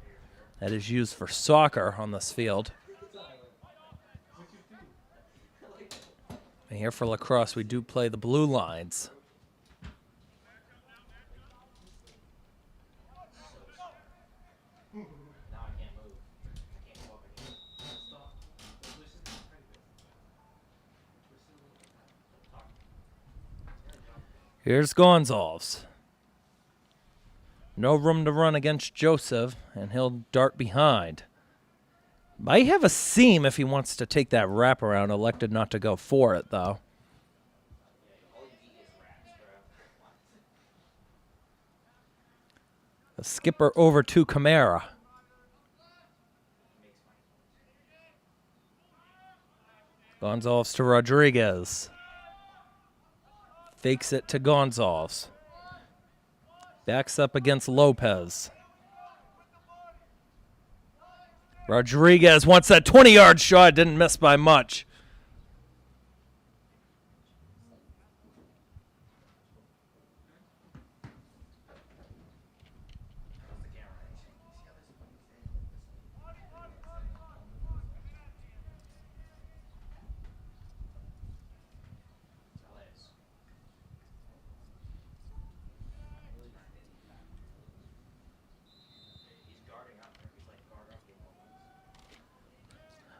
that is used for soccer on this field. And here for lacrosse, we do play the blue lines. Here's Gonzalez. No room to run against Joseph, and he'll dart behind. Might have a seam if he wants to take that wraparound. Elected not to go for it, though. The skipper over to Camara. Gonzalez to Rodriguez. Fakes it to Gonzalez. Backs up against Lopez. Rodriguez wants that 20-yard shot. Didn't miss by much.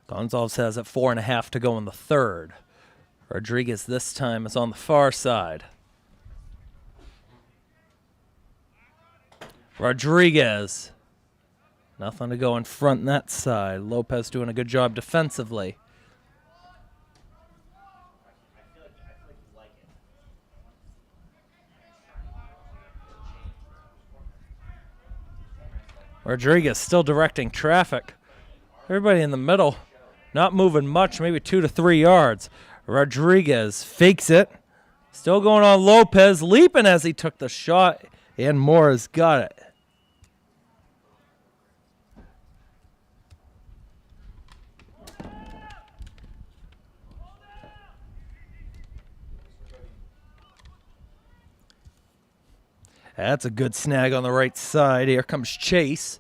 Gonzalez has it 4.5 to go in the third. Rodriguez this time is on the far side. Rodriguez. Nothing to go in front on that side. Lopez doing a good job defensively. Rodriguez still directing traffic. Everybody in the middle not moving much, maybe 2 to 3 yards. Rodriguez fakes it. Still going on Lopez, leaping as he took the shot, and Moore's got it. That's a good snag on the right side. Here comes Chase.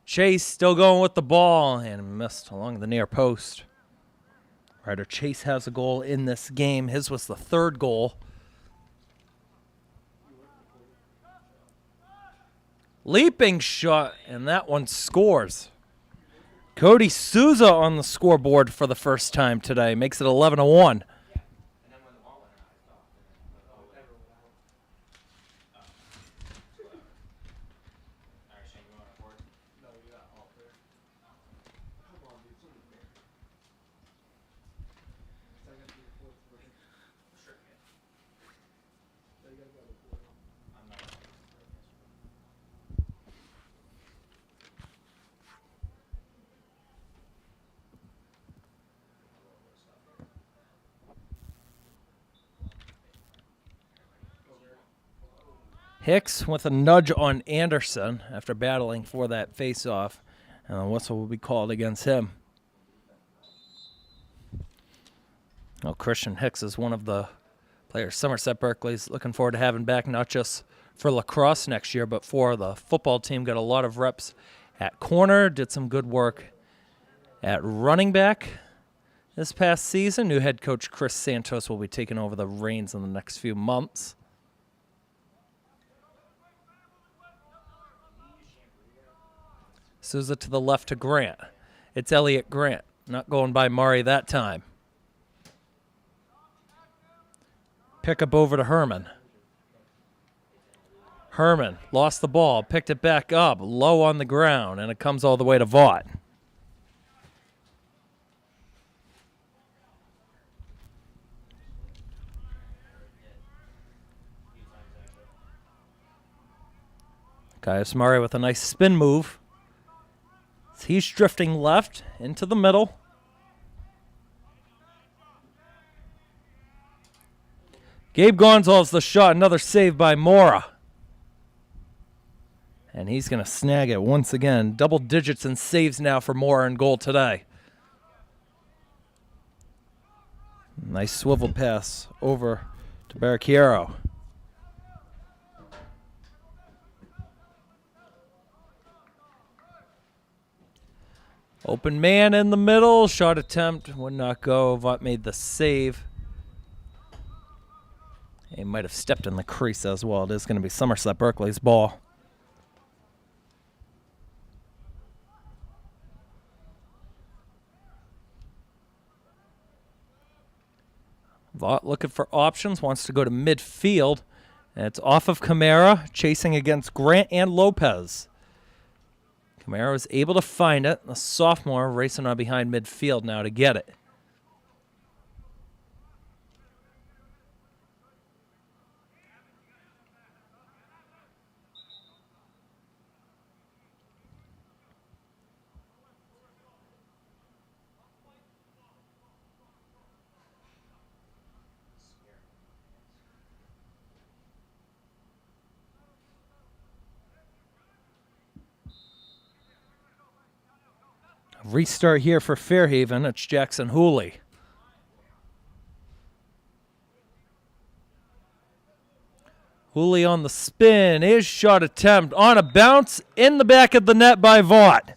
Chase still going with the ball and missed along the near post. Ryder Chase has a goal in this game. His was the third goal. Leaping shot, and that one scores. Cody Souza on the scoreboard for the first time today. Makes it 11-1. Hicks with a nudge on Anderson after battling for that face-off. And the whistle will be called against him. Well, Christian Hicks is one of the players Somerset Berkeley's looking forward to having back, not just for lacrosse next year, but for the football team. Got a lot of reps at corner, did some good work at running back this past season. New head coach Chris Santos will be taking over the reins in the next few months. Souza to the left to Grant. It's Elliott Grant, not going by Murray that time. Pick up over to Herman. Herman lost the ball, picked it back up, low on the ground, and it comes all the way to Vaught. Caius Murray with a nice spin move. He's drifting left into the middle. Gabe Gonzalez the shot, another save by Mora. And he's going to snag it once again. Double digits in saves now for Mora in goal today. Nice swivel pass over to Barricchiero. Open man in the middle. Shot attempt would not go. Vaught made the save. He might have stepped in the crease as well. It is going to be Somerset Berkeley's ball. Vaught looking for options. Wants to go to midfield. And it's off of Camara. Chasing against Grant and Lopez. Camara was able to find it. The sophomore racing on behind midfield now to get it. Restart here for Fairhaven. It's Jackson Hooley. Hooley on the spin. His shot attempt on a bounce in the back of the net by Vaught.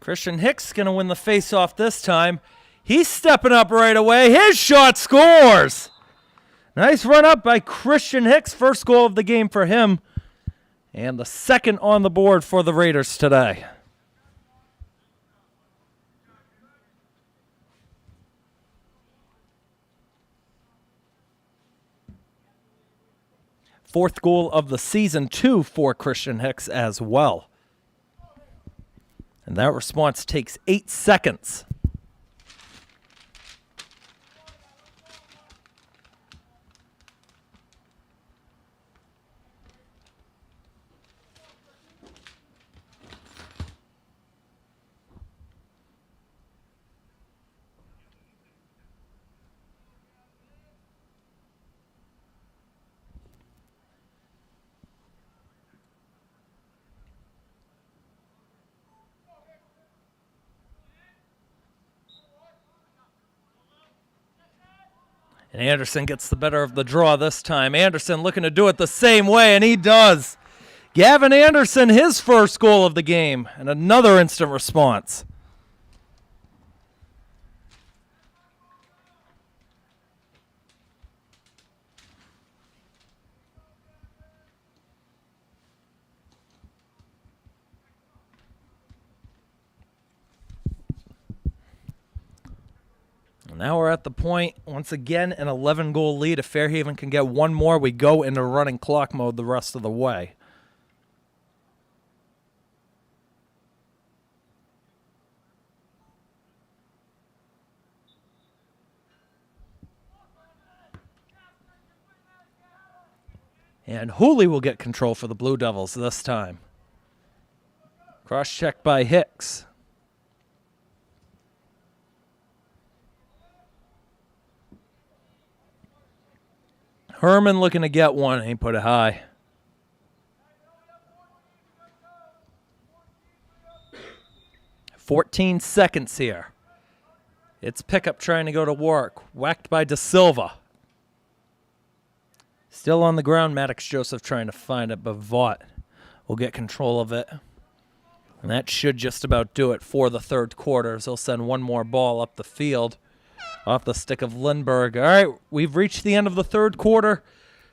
Christian Hicks going to win the faceoff this time. He's stepping up right away. His shot scores. Nice run up by Christian Hicks. First goal of the game for him. And the second on the board for the Raiders today. Fourth goal of the season, too, for Christian Hicks as well. And that response takes 8 seconds. And Anderson gets the better of the draw this time. Anderson looking to do it the same way, and he does. Gavin Anderson, his first goal of the game, and another instant response. Now we're at the point, once again, an 11-goal lead. If Fairhaven can get one more, we go into running clock mode the rest of the way. And Hooley will get control for the Blue Devils this time. Cross-check by Hicks. Herman looking to get one. He put it high. "14 seconds here. It's Pickup trying to go to work. Whacked by De Silva. Still on the ground, Maddox Joseph trying to find it, but Vaught will get control of it. And that should just about do it for the third quarter. He'll send one more ball up the field off the stick of Lindbergh. All right, we've reached the end of the third quarter.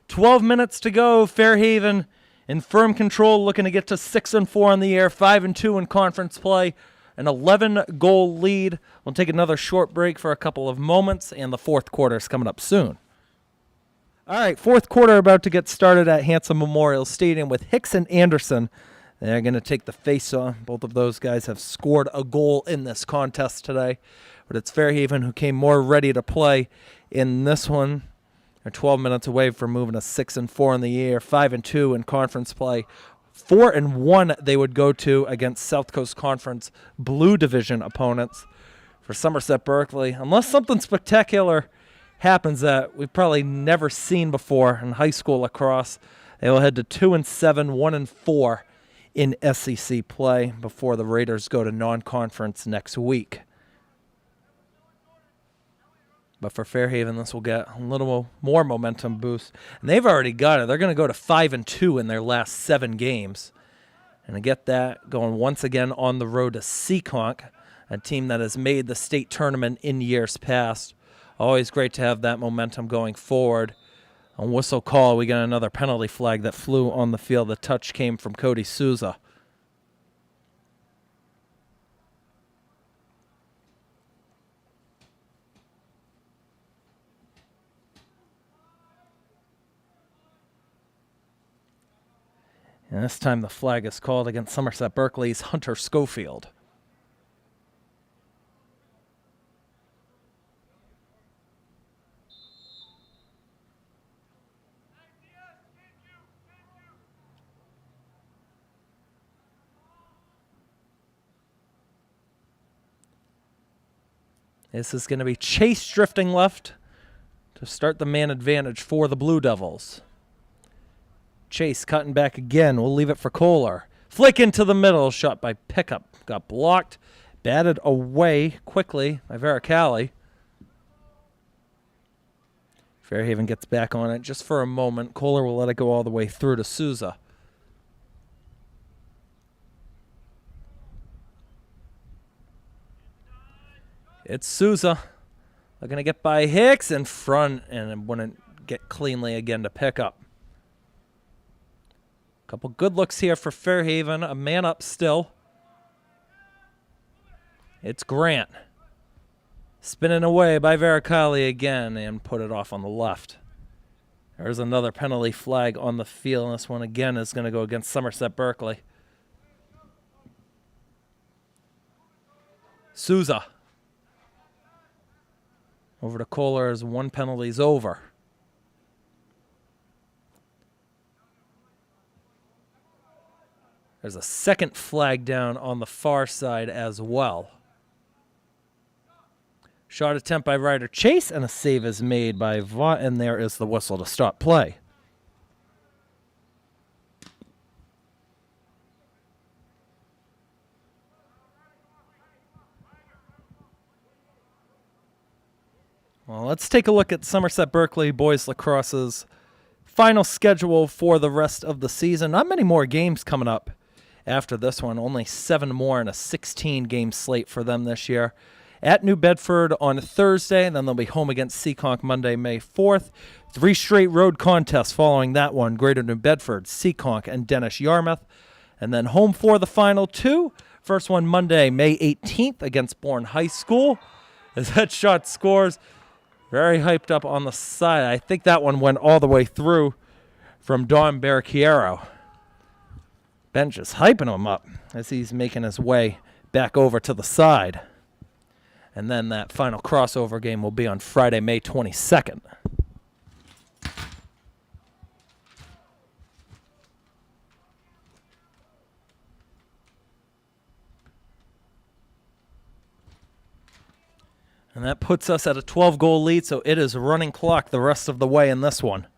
12 minutes to go. Fairhaven in firm control, looking to get to 6-4 on the year, 5-2 in conference play. An 11-goal lead. We'll take another short break for a couple of moments, and the fourth quarter is coming up soon. All right, fourth quarter about to get started at Hanson Memorial Stadium with Hicks and Anderson. They're going to take the face-off. Both of those guys have scored a goal in this contest today. But it's Fairhaven who came more ready to play in this one. They're 12 minutes away from moving to 6-4 in the year, 5-2 in conference play. 4-1 they would go to against South Coast Conference Blue Division opponents. For Somerset Berkeley, unless something spectacular happens that we've probably never seen before in high school lacrosse, they will head to 2-7, 1-4 in SEC play before the Raiders go to non-conference next week. But for Fairhaven, this will get a little more momentum boost. And they've already got it. They're going to go to 5-2 in their last 7 games. And to get that going once again on the road to Seekonk, a team that has made the state tournament in years past. Always great to have that momentum going forward. On whistle call, we got another penalty flag that flew on the field. The touch came from Cody Souza. And this time the flag is called against Somerset Berkeley's Hunter Schofield. This is going to be Chase drifting left to start the man advantage for the Blue Devils. Chase cutting back again. We'll leave it for Kohler. Flick into the middle. Shot by Pickup. Got blocked. Batted away quickly by Veracali. Fairhaven gets back on it just for a moment. Kohler will let it go all the way through to Souza. It's Souza. Looking to get by Hicks in front, and it wouldn't get cleanly again to Pickup. Couple good looks here for Fairhaven. A man up still. It's Grant. Spinning away by Veracali again and put it off on the left. There's another penalty flag on the field. And this one again is going to go against Somerset Berkeley. Souza. Over to Kohler as one penalty's over. There's a second flag down on the far side as well. Shot attempt by Ryder Chase, and a save is made by Vaught, and there is the whistle to stop play. Well, let's take a look at Somerset Berkeley boys lacrosse's final schedule for the rest of the season. Not many more games coming up after this one. Only 7 more in a 16-game slate for them this year. At New Bedford on Thursday, and then they'll be home against Seekonk Monday, May 4th. 3 straight road contests following that one. Greater New Bedford, Seekonk, and Dennis Yarmouth. And then home for the final 2. First one Monday, May 18th against Bourne High School. as that shot scores. Very hyped up on the side. I think that one went all the way through from Don Barricchiero. Ben just hyping him up as he's making his way back over to the side. And then that final crossover game will be on Friday, May 22nd. And that puts us at a 12-goal lead, so it is running clock the rest of the way in this one.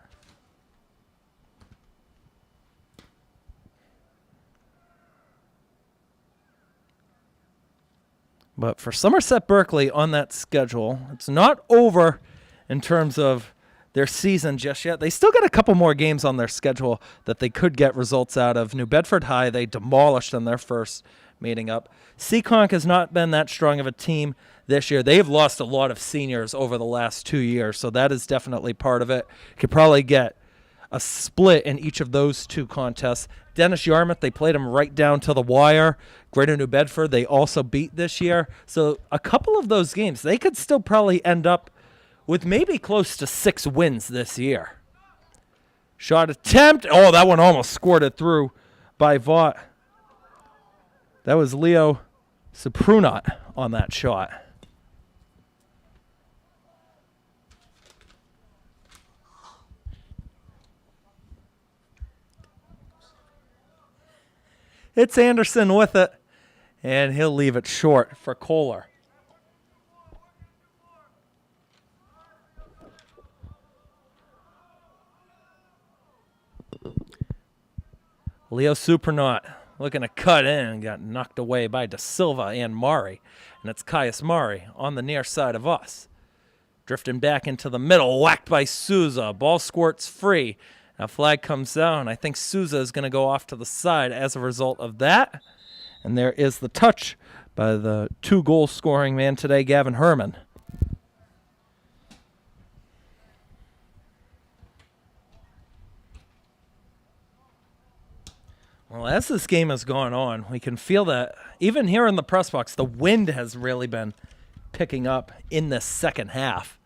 But for Somerset Berkeley on that schedule, it's not over in terms of their season just yet. They still got a couple more games on their schedule that they could get results out of. New Bedford High, they demolished in their first meeting up. Seekonk has not been that strong of a team this year. They've lost a lot of seniors over the last 2 years, so that is definitely part of it. Could probably get a split in each of those two contests. Dennis Yarmouth, they played them right down to the wire. Greater New Bedford, they also beat this year. So a couple of those games, they could still probably end up with maybe close to 6 wins this year. Shot attempt. Oh, that one almost squirted through by Vaught. That was Leo Suprunat on that shot. It's Anderson with it, and he'll leave it short for Kohler. Leo Suprunat looking to cut in and got knocked away by De Silva and Mari. And it's Caius Mari on the near side of us. Drifting back into the middle, whacked by Souza. Ball squirts free. Now flag comes down. I think Souza is going to go off to the side as a result of that. And there is the touch by the 2-goal scoring man today, Gavin Herman. Well, as this game has gone on, we can feel that even here in the press box, the wind has really been picking up in the second half.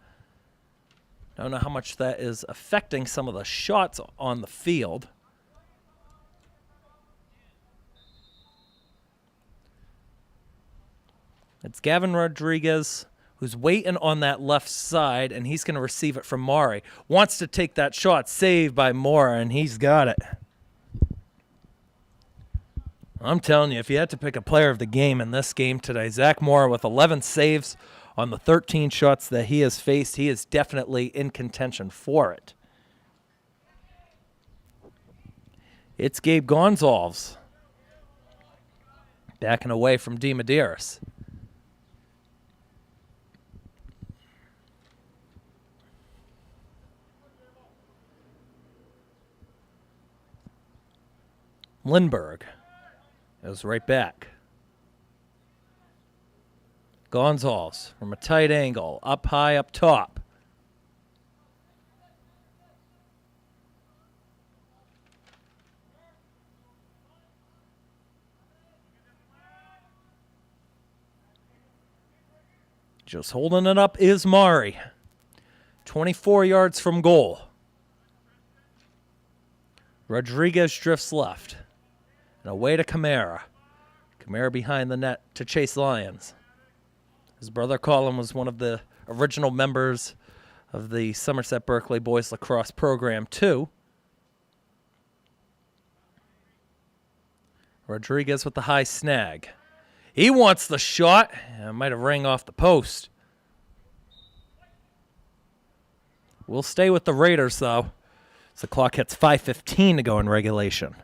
I don't know how much that is affecting some of the shots on the field. It's Gavin Rodriguez who's waiting on that left side, and he's going to receive it from Mari. Wants to take that shot, saved by Mora, and he's got it. I'm telling you, if you had to pick a player of the game in this game today, Zach Mora with 11 saves on the 13 shots that he has faced, he is definitely in contention for it. It's Gabe Gonzalez backing away from D. Medeiros. Lindbergh goes right back. Gonzalez from a tight angle, up high, up top. Just holding it up is Mari. 24 yards from goal. Rodriguez drifts left. And away to Camara. Camara behind the net to Chase Lyons. His brother Colin was one of the original members of the Somerset Berkeley Boys Lacrosse program, too. Rodriguez with the high snag. He wants the shot. It might have rang off the post. We'll stay with the Raiders, though. So the clock hits 5:15 to go in regulation.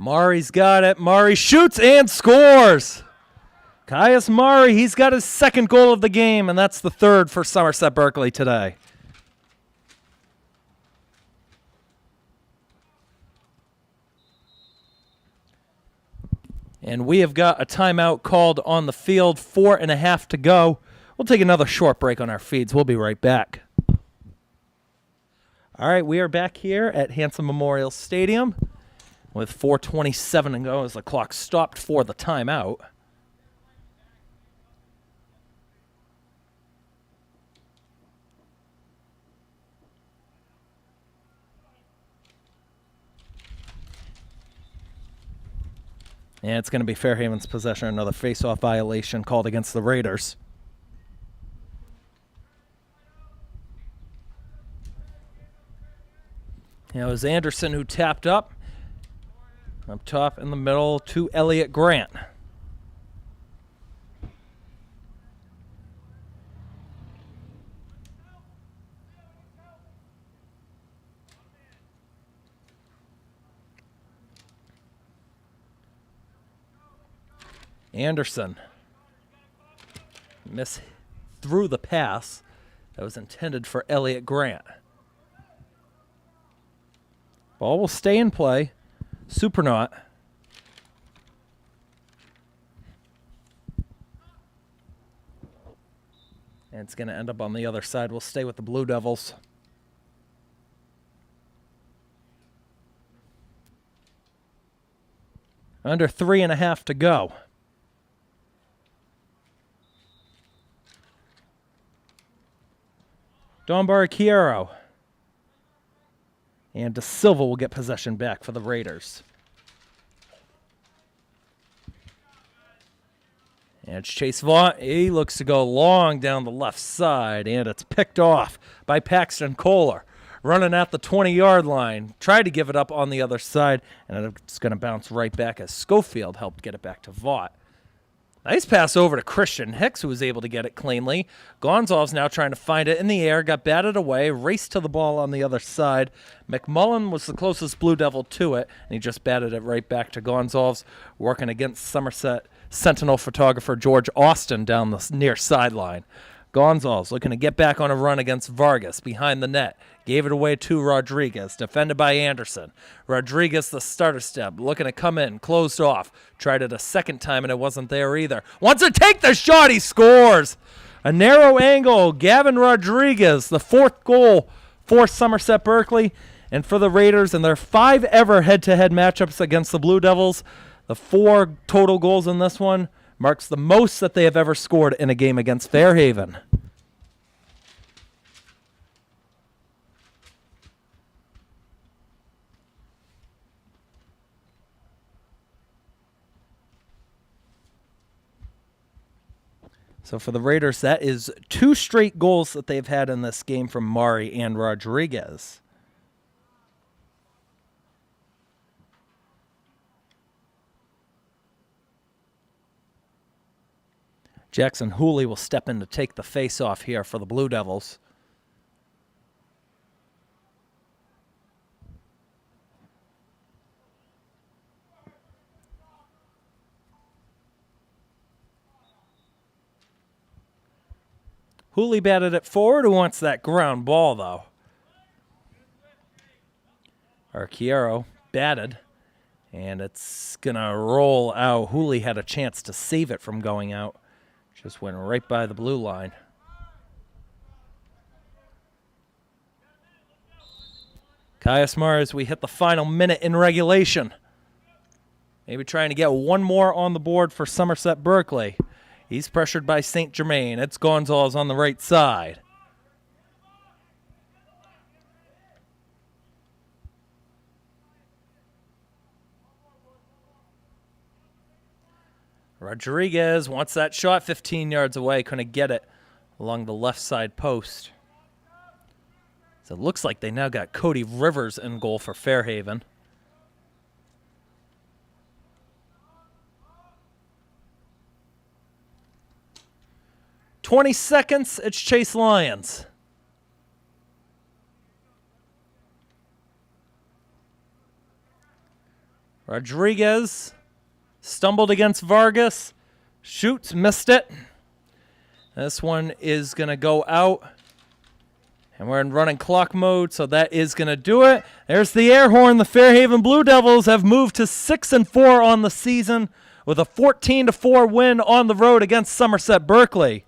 Mari's got it. Mari shoots and scores. Caius Mari, he's got his second goal of the game, and that's the third for Somerset Berkeley today. And we have got a timeout called on the field, 4.5 to go. We'll take another short break on our feeds. We'll be right back. All right, we are back here at Hanson Memorial Stadium with 4:27 to go as the clock stopped for the timeout. And it's going to be Fairhaven's possession, another face-off violation called against the Raiders. It was Anderson who tapped up top in the middle to Elliott Grant. Anderson threw the pass that was intended for Elliott Grant. Ball will stay in play. Supernaut. And it's going to end up on the other side. We'll stay with the Blue Devils. Under 3.5 to go. Don Barricchiero. And De Silva will get possession back for the Raiders. And it's Chase Vaught. He looks to go long down the left side, and it's picked off by Paxton Kohler. Running at the 20-yard line. Tried to give it up on the other side, and it's going to bounce right back as Schofield helped get it back to Vaught. Nice pass over to Christian Hicks, who was able to get it cleanly. Gonzalez now trying to find it in the air, got batted away, raced to the ball on the other side. McMullen was the closest Blue Devil to it, and he just batted it right back to Gonzalez, working against Somerset Sentinel photographer George Austin down the near sideline. Gonzalez looking to get back on a run against Vargas behind the net. Gave it away to Rodriguez, defended by Anderson. Rodriguez, the starter step, looking to come in, closed off. Tried it a second time, and it wasn't there either. Wants to take the shot, he scores! A narrow angle, Gavin Rodriguez, the fourth goal for Somerset Berkeley. And for the Raiders, in their 5 ever head-to-head matchups against the Blue Devils, the 4 total goals in this one marks the most that they have ever scored in a game against Fairhaven. So for the Raiders, that is 2 straight goals that they've had in this game from Mari and Rodriguez. Jackson Hooley will step in to take the face-off here for the Blue Devils. Hooley batted it forward. Who wants that ground ball, though? Archiero batted, and it's going to roll out. Hooley had a chance to save it from going out. Just went right by the blue line. Caius Mars, we hit the final minute in regulation. Maybe trying to get one more on the board for Somerset Berkeley. He's pressured by St. Germain. It's Gonzalez on the right side. Rodriguez wants that shot 15 yards away. Couldn't get it along the left side post. So it looks like they now got Cody Rivers in goal for Fairhaven. "20 seconds, it's Chase Lyons. Rodriguez stumbled against Vargas. Shoots, missed it. This one is going to go out. And we're in running clock mode, so that is going to do it. There's the air horn. The Fairhaven Blue Devils have moved to 6-4 on the season with a 14-4 win on the road against Somerset Berkeley.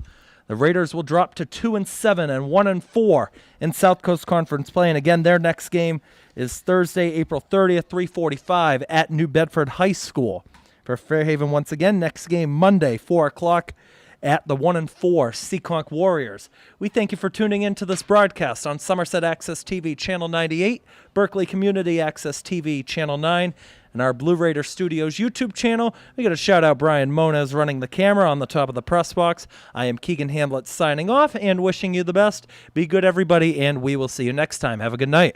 The Raiders will drop to 2-7 and 1-4 in South Coast Conference play. And again, their next game is Thursday, April 30th, 3:45 at New Bedford High School. For Fairhaven, once again, next game Monday, 4 o'clock at the 1-4 Seekonk Warriors. We thank you for tuning in to this broadcast on Somerset Access TV Channel 98, Berkeley Community Access TV Channel 9, and our Blue Raider Studios YouTube channel. We got to shout out Brian Moniz running the camera on the top of the press box. I am Keegan Hamlet signing off and wishing you the best. Be good, everybody, and we will see you next time. Have a good night.